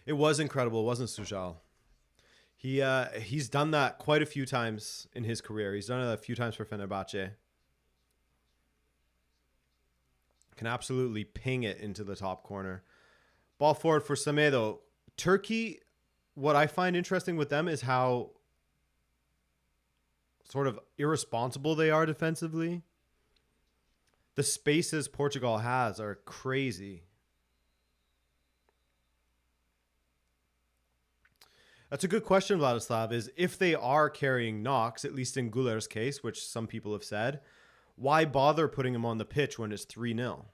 It was incredible, wasn't Sujal? He's done that quite a few times in his career. He's done it a few times for Fenerbahce. Can absolutely ping it into the top corner. Ball forward for Semedo. Turkey, what I find interesting with them is how sort of irresponsible they are defensively. The spaces Portugal has are crazy. That's a good question, Vladislav, is if they are carrying Knox, at least in Guller's case, which some people have said, why bother putting him on the pitch when it's 3-0?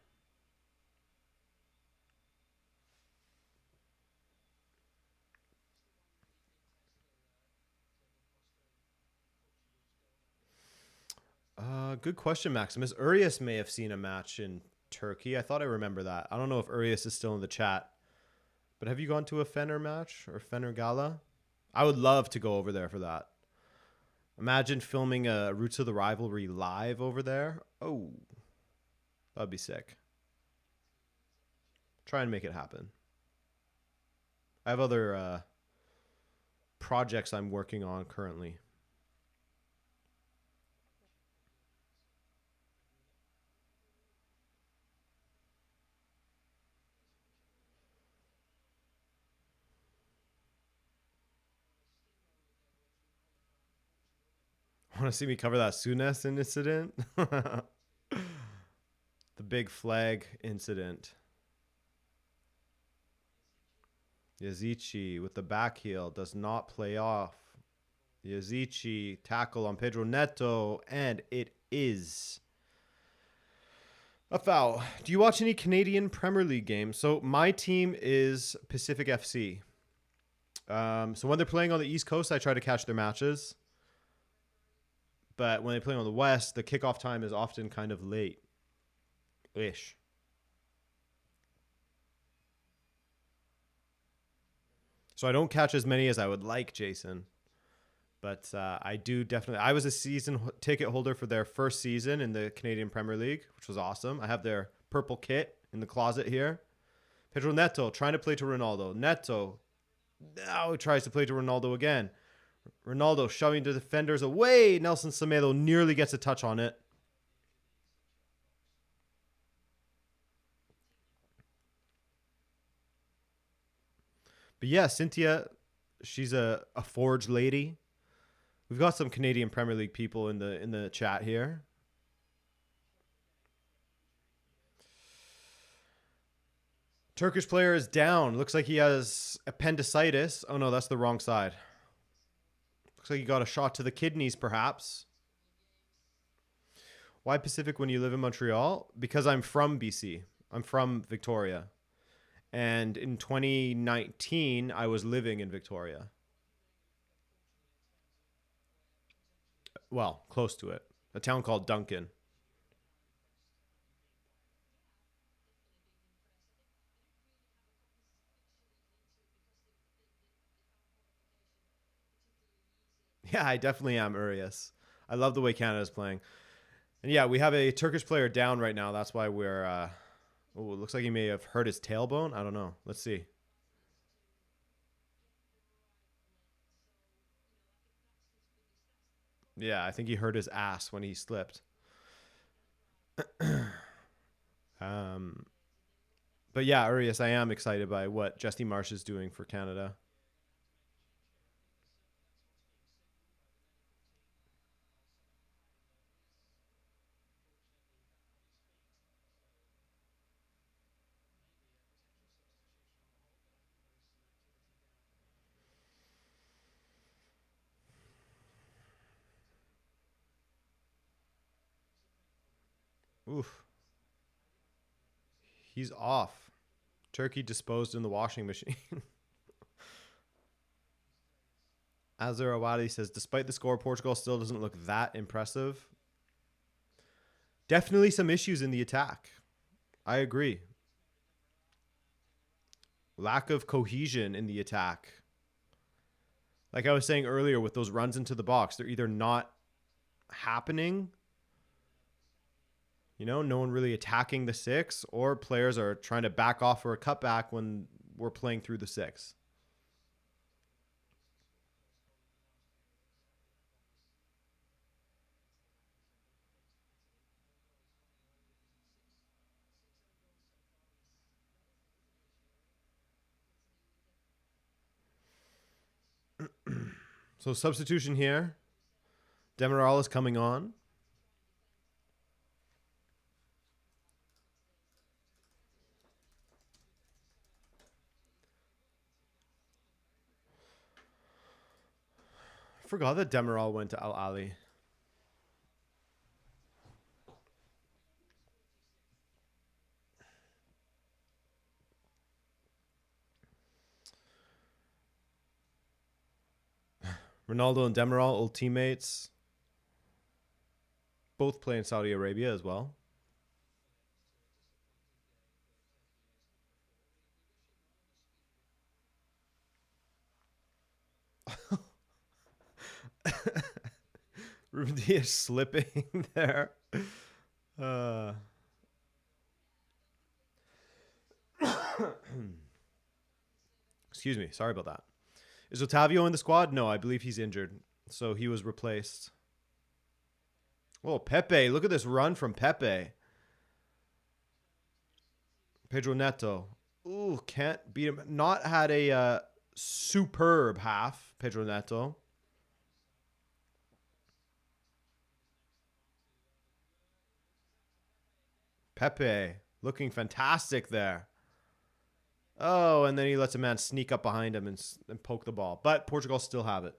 Good question, Maximus. Urias may have seen a match in Turkey. I thought I remember that. I don't know if Urias is still in the chat. But have you gone to a Fener match or Fener Gala? I would love to go over there for that. Imagine filming a Roots of the Rivalry live over there. Oh, that'd be sick. Try and make it happen. I have other projects I'm working on currently. Want to see me cover that Sunes incident? The big flag incident. Yazici with the back heel does not play off. Yazici tackle on Pedro Neto, and it is a foul. Do you watch any Canadian Premier League games? So my team is Pacific FC. So when they're playing on the East Coast, I try to catch their matches. But when they play on the West, the kickoff time is often kind of late-ish. So I don't catch as many as I would like, Jason. But I do definitely. I was a season ticket holder for their first season in the Canadian Premier League, which was awesome. I have their purple kit in the closet here. Pedro Neto trying to play to Ronaldo. Neto now tries to play to Ronaldo again. Ronaldo shoving the defenders away. Nelson Semedo nearly gets a touch on it. But yeah, Cynthia, she's a forge lady. We've got some Canadian Premier League people in the chat here. Turkish player is down. Looks like he has appendicitis. Oh no, that's the wrong side. Looks like he got a shot to the kidneys, perhaps. Why Pacific when you live in Montreal? Because I'm from BC. I'm from Victoria. And in 2019, I was living in Victoria. Well, close to it. A town called Duncan. Yeah, I definitely am Urias. I love the way Canada's playing. And yeah, we have a Turkish player down right now. That's why we're... oh, it looks like he may have hurt his tailbone. I don't know. Let's see. Yeah, I think he hurt his ass when he slipped. But yeah, Urias, I am excited by what Jesse Marsh is doing for Canada. Oof. He's off. Turkey disposed in the washing machine. Azar Awadi says, despite the score, Portugal still doesn't look that impressive. Definitely some issues in the attack. I agree. Lack of cohesion in the attack. Like I was saying earlier with those runs into the box, they're either not happening, you know, no one really attacking the six, or players are trying to back off for a cutback when we're playing through the six. So substitution here. Demiral is coming on. I forgot that Demiral went to Al Ali. Ronaldo and Demiral, old teammates. Both play in Saudi Arabia as well. Ruben Diaz slipping there. Excuse me. Sorry about that. Is Otavio in the squad? No, I believe he's injured. So he was replaced. Oh, Pepe. Look at this run from Pepe. Pedro Neto. Ooh, can't beat him. Not had a superb half, Pedro Neto. Pepe looking fantastic there. Oh, and then he lets a man sneak up behind him and poke the ball. But Portugal still have it.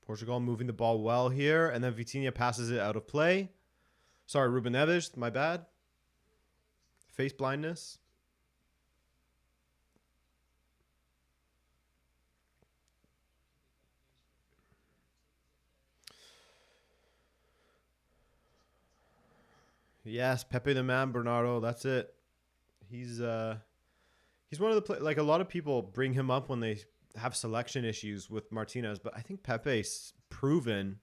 Portugal moving the ball well here. And then Vitinha passes it out of play. Sorry, Ruben Neves. My bad. Face blindness. Yes, Pepe the man, Bernardo. That's it. He's one of the like a lot of people bring him up when they have selection issues with Martinez, but I think Pepe's proven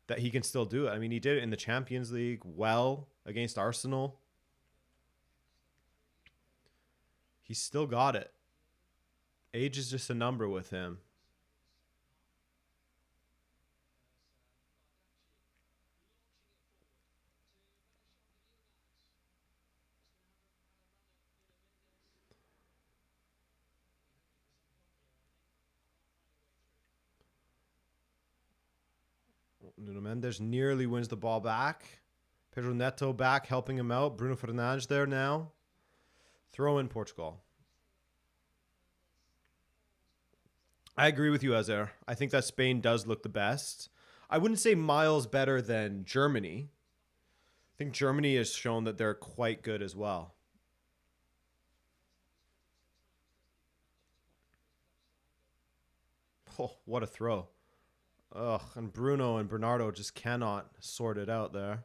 that he can still do it. I mean, he did it in the Champions League well against Arsenal. He's still got it. Age is just a number with him. Nuno Mendes nearly wins the ball back. Pedro Neto back helping him out. Bruno Fernandes there now. Throw in Portugal. I agree with you, Azar. I think that Spain does look the best. I wouldn't say miles better than Germany. I think Germany has shown that they're quite good as well. Oh, what a throw. Ugh, and Bruno and Bernardo just cannot sort it out there.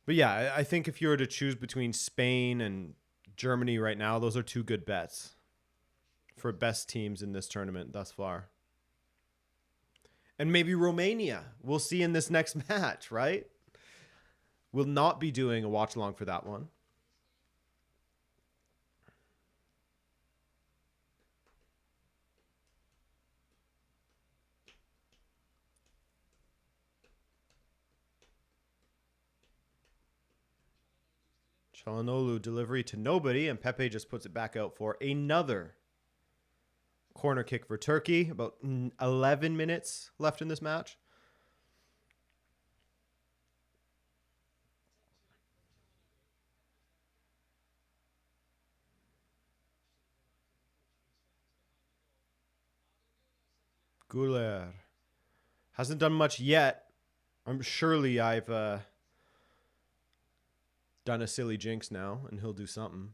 But yeah, I think if you were to choose between Spain and Germany right now, those are two good bets for best teams in this tournament thus far. And maybe Romania. We'll see in this next match, right? We'll not be doing a watch along for that one. Çalhanoğlu delivery to nobody, and Pepe just puts it back out for another corner kick for Turkey. About 11 minutes left in this match. Guler. Hasn't done much yet. Surely I've done a silly jinx now, and he'll do something.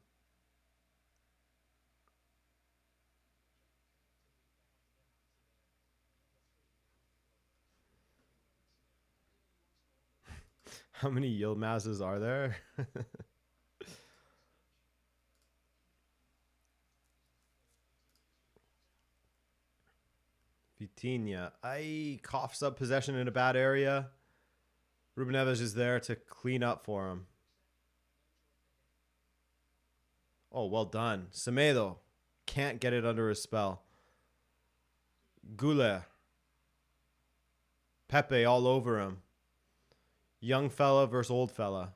How many Yilmazes are there? Vitinha. Coughs up possession in a bad area. Ruben Neves is there to clean up for him. Oh, well done. Semedo can't get it under his spell. Goulet. Pepe all over him. Young fella versus old fella.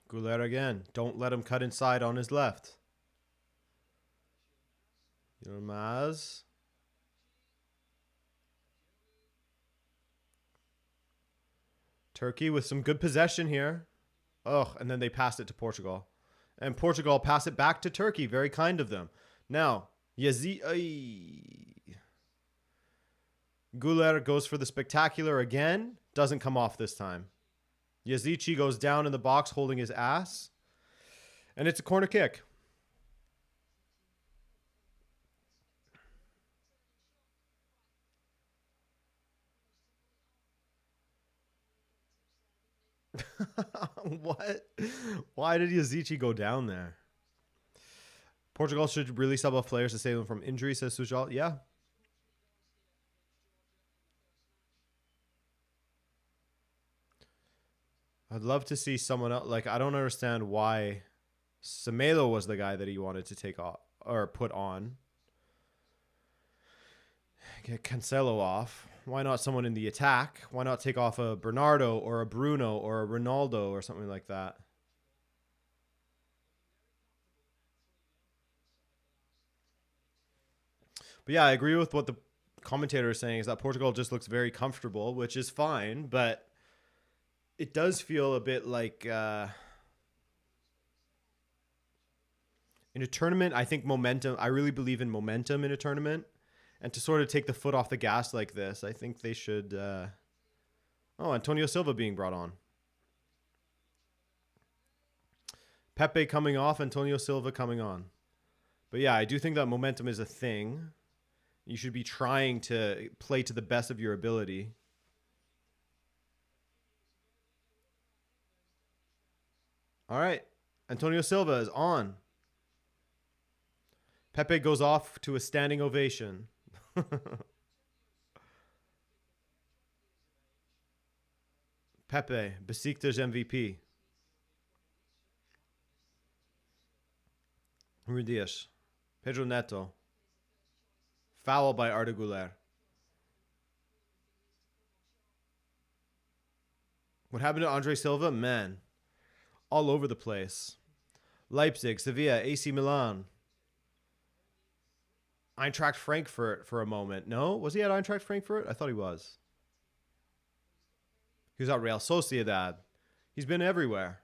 Goulet again. Don't let him cut inside on his left. Yilmaz. Turkey with some good possession here. Oh, and then they passed it to Portugal. And Portugal pass it back to Turkey. Very kind of them. Now, Guler goes for the spectacular again. Doesn't come off this time. Yazici goes down in the box holding his ass. And it's a corner kick. What? Why did Yazici go down there? Portugal should really sub off players to save them from injury, says Sujal. Yeah. I'd love to see someone else. Like, I don't understand why Semedo was the guy that he wanted to take off or put on. Get Cancelo off. Why not someone in the attack? Why not take off a Bernardo or a Bruno or a Ronaldo or something like that? But yeah, I agree with what the commentator is saying, is that Portugal just looks very comfortable, which is fine, but it does feel a bit like in a tournament, I think momentum, I really believe in momentum in a tournament. And to sort of take the foot off the gas like this, I think they should... Oh, Antonio Silva being brought on. Pepe coming off, Antonio Silva coming on. But yeah, I do think that momentum is a thing. You should be trying to play to the best of your ability. All right. Antonio Silva is on. Pepe goes off to a standing ovation. Pepe, Besiktas MVP. Rudias. Pedro Neto. Foul by Arda Güler. What happened to Andre Silva? Man. All over the place. Leipzig, Sevilla, AC Milan. Eintracht Frankfurt for a moment. No? Was he at Eintracht Frankfurt? I thought he was. He was at Real Sociedad. He's been everywhere.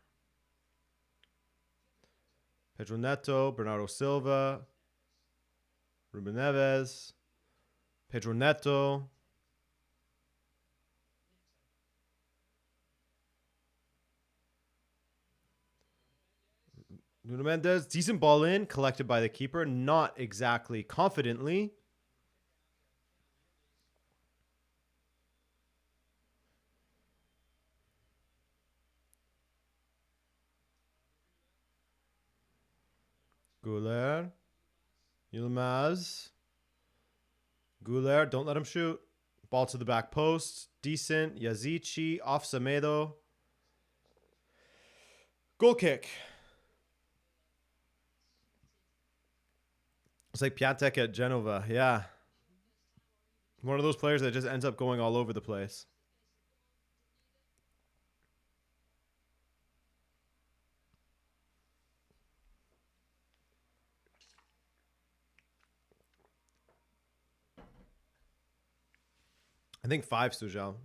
Pedro Neto, Bernardo Silva, Ruben Neves, Pedro Neto. Nuno Mendes, decent ball in, collected by the keeper. Not exactly confidently. Guler. Yilmaz. Guler, don't let him shoot. Ball to the back post. Decent. Yazici, off Semedo. Goal kick. It's like Piatek at Genova. Yeah. One of those players that just ends up going all over the place. I think 5, Sujal.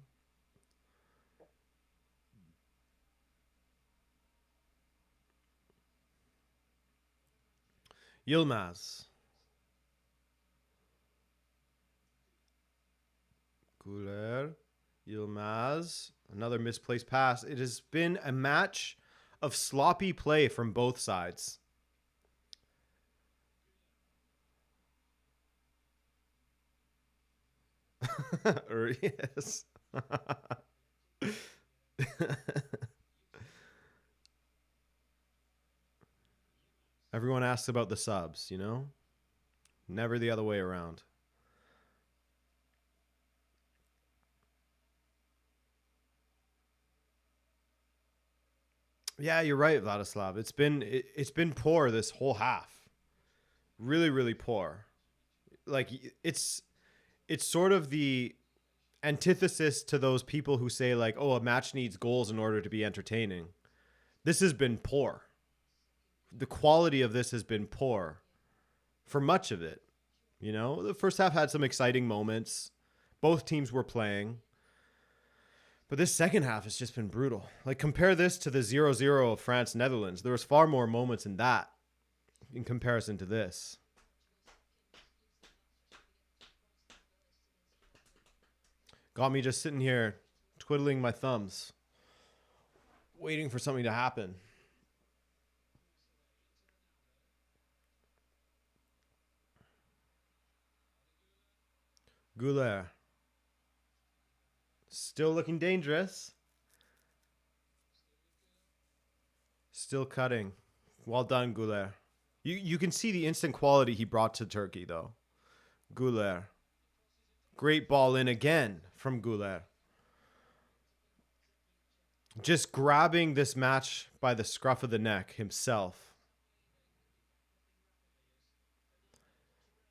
Yilmaz. Güler. Yilmaz. Another misplaced pass. It has been a match of sloppy play from both sides. Yes. Everyone asks about the subs, you know? Never the other way around. Yeah, you're right, Vladislav. It's been poor this whole half. Really, really poor. Like it's sort of the antithesis to those people who say like, "Oh, a match needs goals in order to be entertaining." This has been poor. The quality of this has been poor for much of it. You know, the first half had some exciting moments. Both teams were playing. But this second half has just been brutal. Like, compare this to the 0-0 of France-Netherlands. There was far more moments in that in comparison to this. Got me just sitting here twiddling my thumbs, waiting for something to happen. Güler. Still looking dangerous. Still cutting. Well done, Güler. You can see the instant quality he brought to Turkey, though. Güler. Great ball in again from Güler. Just grabbing this match by the scruff of the neck himself.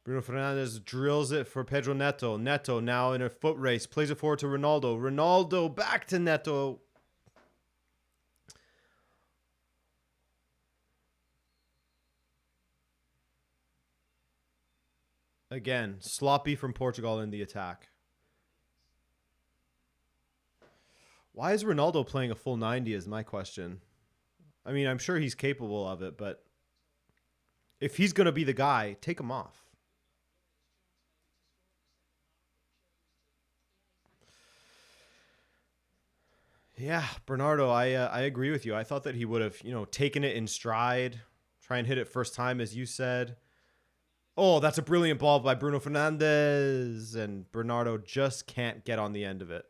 Bruno Fernandes drills it for Pedro Neto. Neto now in a foot race. Plays it forward to Ronaldo. Ronaldo back to Neto. Again, sloppy from Portugal in the attack. Why is Ronaldo playing a full 90 is my question. I mean, I'm sure he's capable of it, but if he's going to be the guy, take him off. Yeah, Bernardo, I agree with you. I thought that he would have, taken it in stride, try and hit it first time, as you said. Oh, that's a brilliant ball by Bruno Fernandes, and Bernardo just can't get on the end of it.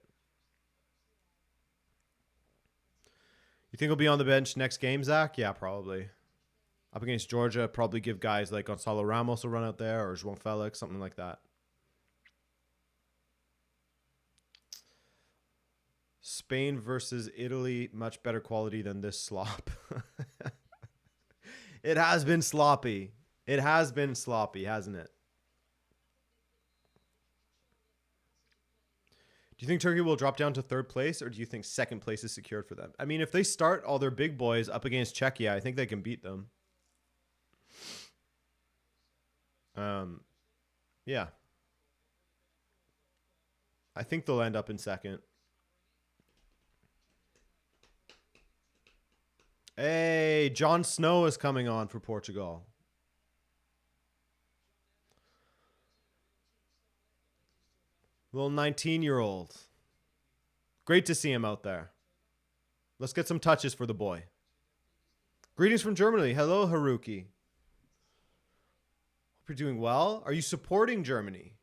You think he'll be on the bench next game, Zach? Yeah, probably. Up against Georgia, probably give guys like Gonzalo Ramos a run out there, or João Felix, something like that. Spain versus Italy, much better quality than this slop. It has been sloppy. It has been sloppy, hasn't it? Do you think Turkey will drop down to third place, or do you think second place is secured for them? I mean, if they start all their big boys up against Czechia, I think they can beat them. Yeah. I think they'll end up in second. Hey, Jon Snow is coming on for Portugal. Little 19-year-old. Great to see him out there. Let's get some touches for the boy. Greetings from Germany. Hello, Haruki. Hope you're doing well. Are you supporting Germany?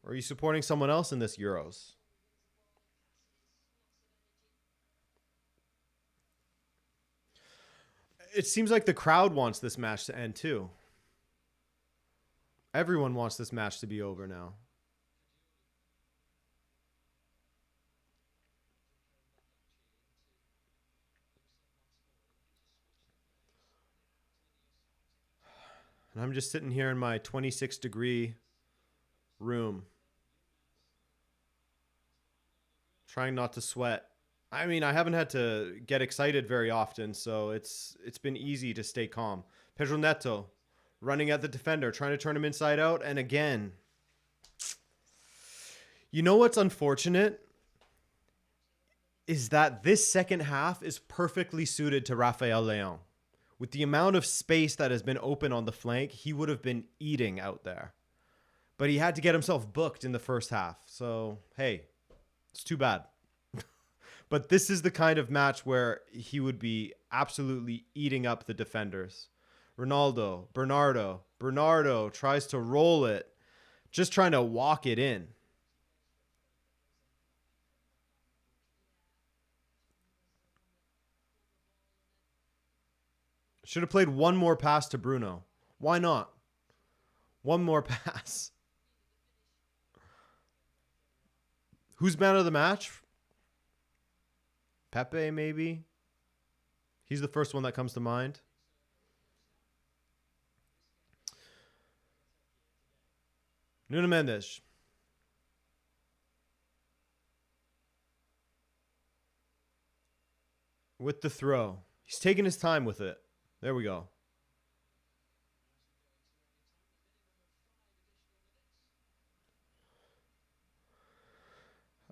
Or are you supporting someone else in this Euros? It seems like the crowd wants this match to end too. Everyone wants this match to be over now. And I'm just sitting here in my 26-degree room, trying not to sweat. I mean, I haven't had to get excited very often, so it's been easy to stay calm. Pedro Neto running at the defender, trying to turn him inside out, and again. You know what's unfortunate? Is that this second half is perfectly suited to Rafael Leão. With the amount of space that has been open on the flank, he would have been eating out there. But he had to get himself booked in the first half. So, hey, it's too bad. But this is the kind of match where he would be absolutely eating up the defenders. Ronaldo, Bernardo tries to roll it, just trying to walk it in. Should have played one more pass to Bruno. Why not? One more pass. Who's man of the match? Pepe, maybe? He's the first one that comes to mind. Nuno Mendes. With the throw. He's taking his time with it. There we go.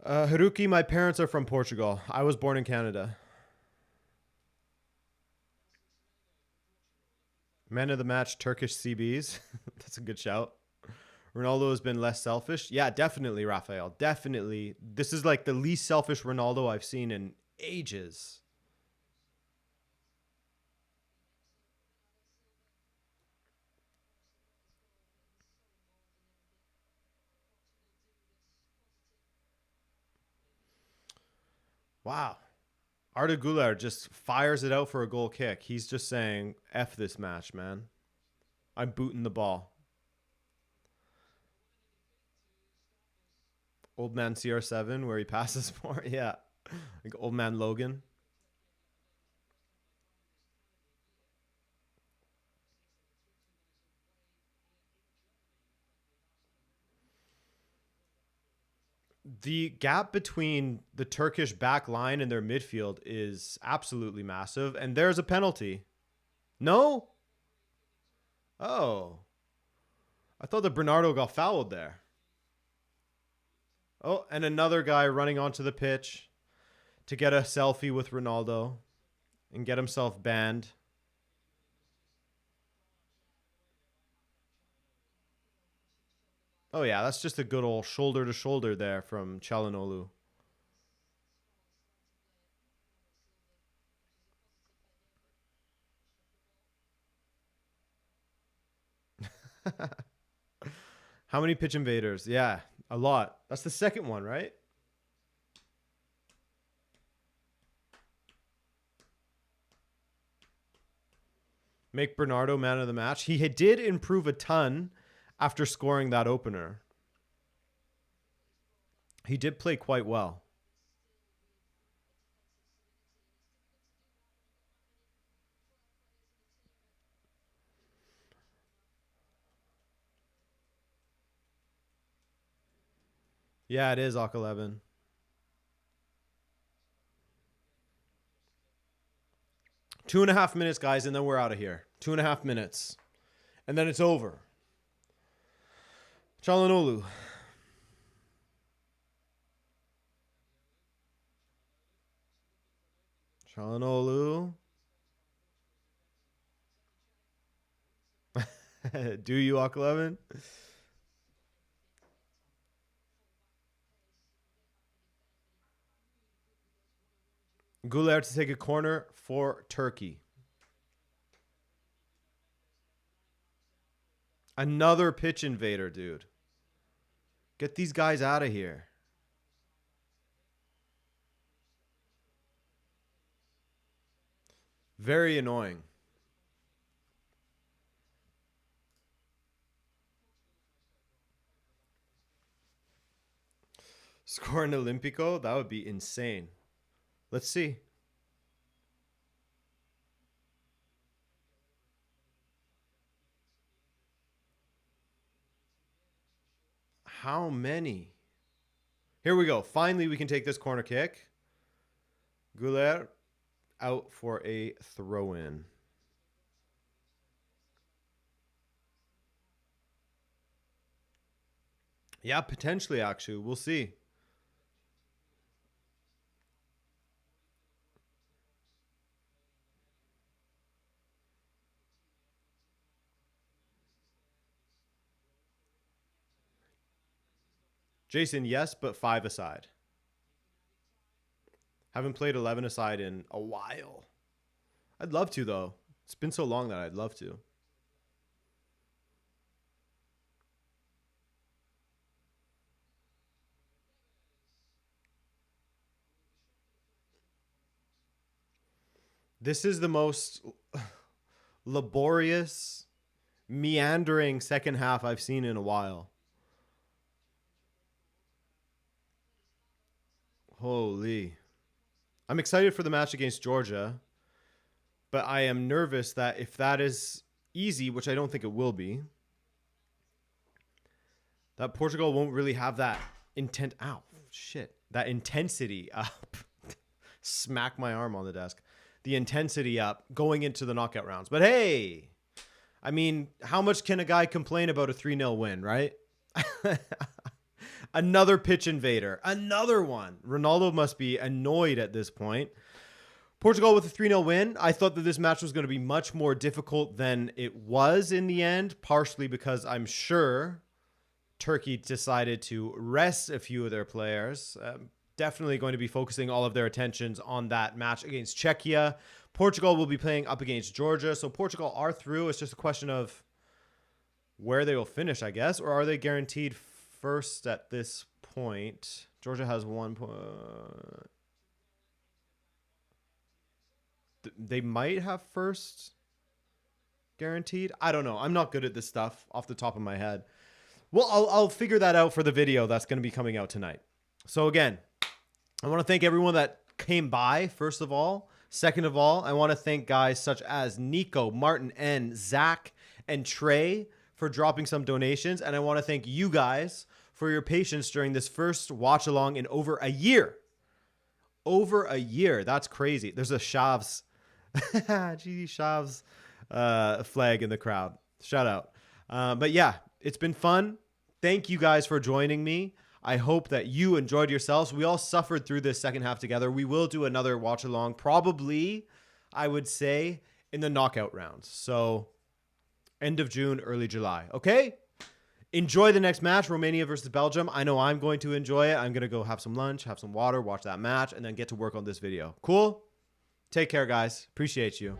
Haruki, my parents are from Portugal. I was born in Canada. Man of the match, Turkish CBs. That's a good shout. Ronaldo has been less selfish. Yeah, definitely, Rafael. Definitely. This is like the least selfish Ronaldo I've seen in ages. Wow. Arda Güler just fires it out for a goal kick. He's just saying, F this match, man. I'm booting the ball. Old man CR7 where he passes for. Yeah. Like old man Logan. The gap between the Turkish back line and their midfield is absolutely massive. And there's a penalty. No? Oh. I thought that Bernardo got fouled there. Oh, and another guy running onto the pitch to get a selfie with Ronaldo and get himself banned. Oh, yeah, that's just a good old shoulder to shoulder there from Çalhanoğlu. How many pitch invaders? Yeah, a lot. That's the second one, right? Make Bernardo man of the match. He did improve a ton after scoring that opener. He did play quite well. Yeah, it is Ock 11. Two and a half minutes, guys, and then we're out of here. 2.5 minutes. And then it's over. Çalhanoğlu. Çalhanoğlu. Do you, Ock 11? Güler to take a corner for Turkey. Another pitch invader, dude. Get these guys out of here. Very annoying. Score an Olympico? That would be insane. Let's see. How many? Here we go. Finally, we can take this corner kick. Güler out for a throw-in. Yeah, potentially, actually. We'll see. Jason, yes, but 5 aside. Haven't played 11 aside in a while. I'd love to, though. It's been so long that I'd love to. This is the most laborious, meandering second half I've seen in a while. Holy. I'm excited for the match against Georgia, but I am nervous that if that is easy, which I don't think it will be, that Portugal won't really have that intent. Ow, shit. That intensity up. Smack my arm on the desk. The intensity up going into the knockout rounds. But hey, I mean, how much can a guy complain about a 3-0 win, right? Another pitch invader. Another one. Ronaldo must be annoyed at this point. Portugal with a 3-0 win. I thought that this match was going to be much more difficult than it was in the end, partially because I'm sure Turkey decided to rest a few of their players. Definitely going to be focusing all of their attentions on that match against Czechia. Portugal will be playing up against Georgia. So Portugal are through. It's just a question of where they will finish, I guess. Or are they guaranteed first at this point? Georgia has 1 point. They might have first guaranteed. I don't know. I'm not good at this stuff off the top of my head. Well, I'll figure that out for the video that's going to be coming out tonight. So again, I want to thank everyone that came by, first of all. Second of all, I want to thank guys such as Nico, Martin, N, Zach, and Trey for dropping some donations. And I want to thank you guys for your patience during this first watch along in over a year. Over a year. That's crazy. There's a Shavs, GD Shavs flag in the crowd. Shout out. But yeah, it's been fun. Thank you guys for joining me. I hope that you enjoyed yourselves. We all suffered through this second half together. We will do another watch along, probably, I would say, in the knockout rounds. So end of June, early July. Okay? Enjoy the next match, Romania versus Belgium. I know I'm going to enjoy it. I'm going to go have some lunch, have some water, watch that match, and then get to work on this video. Cool? Take care, guys. Appreciate you.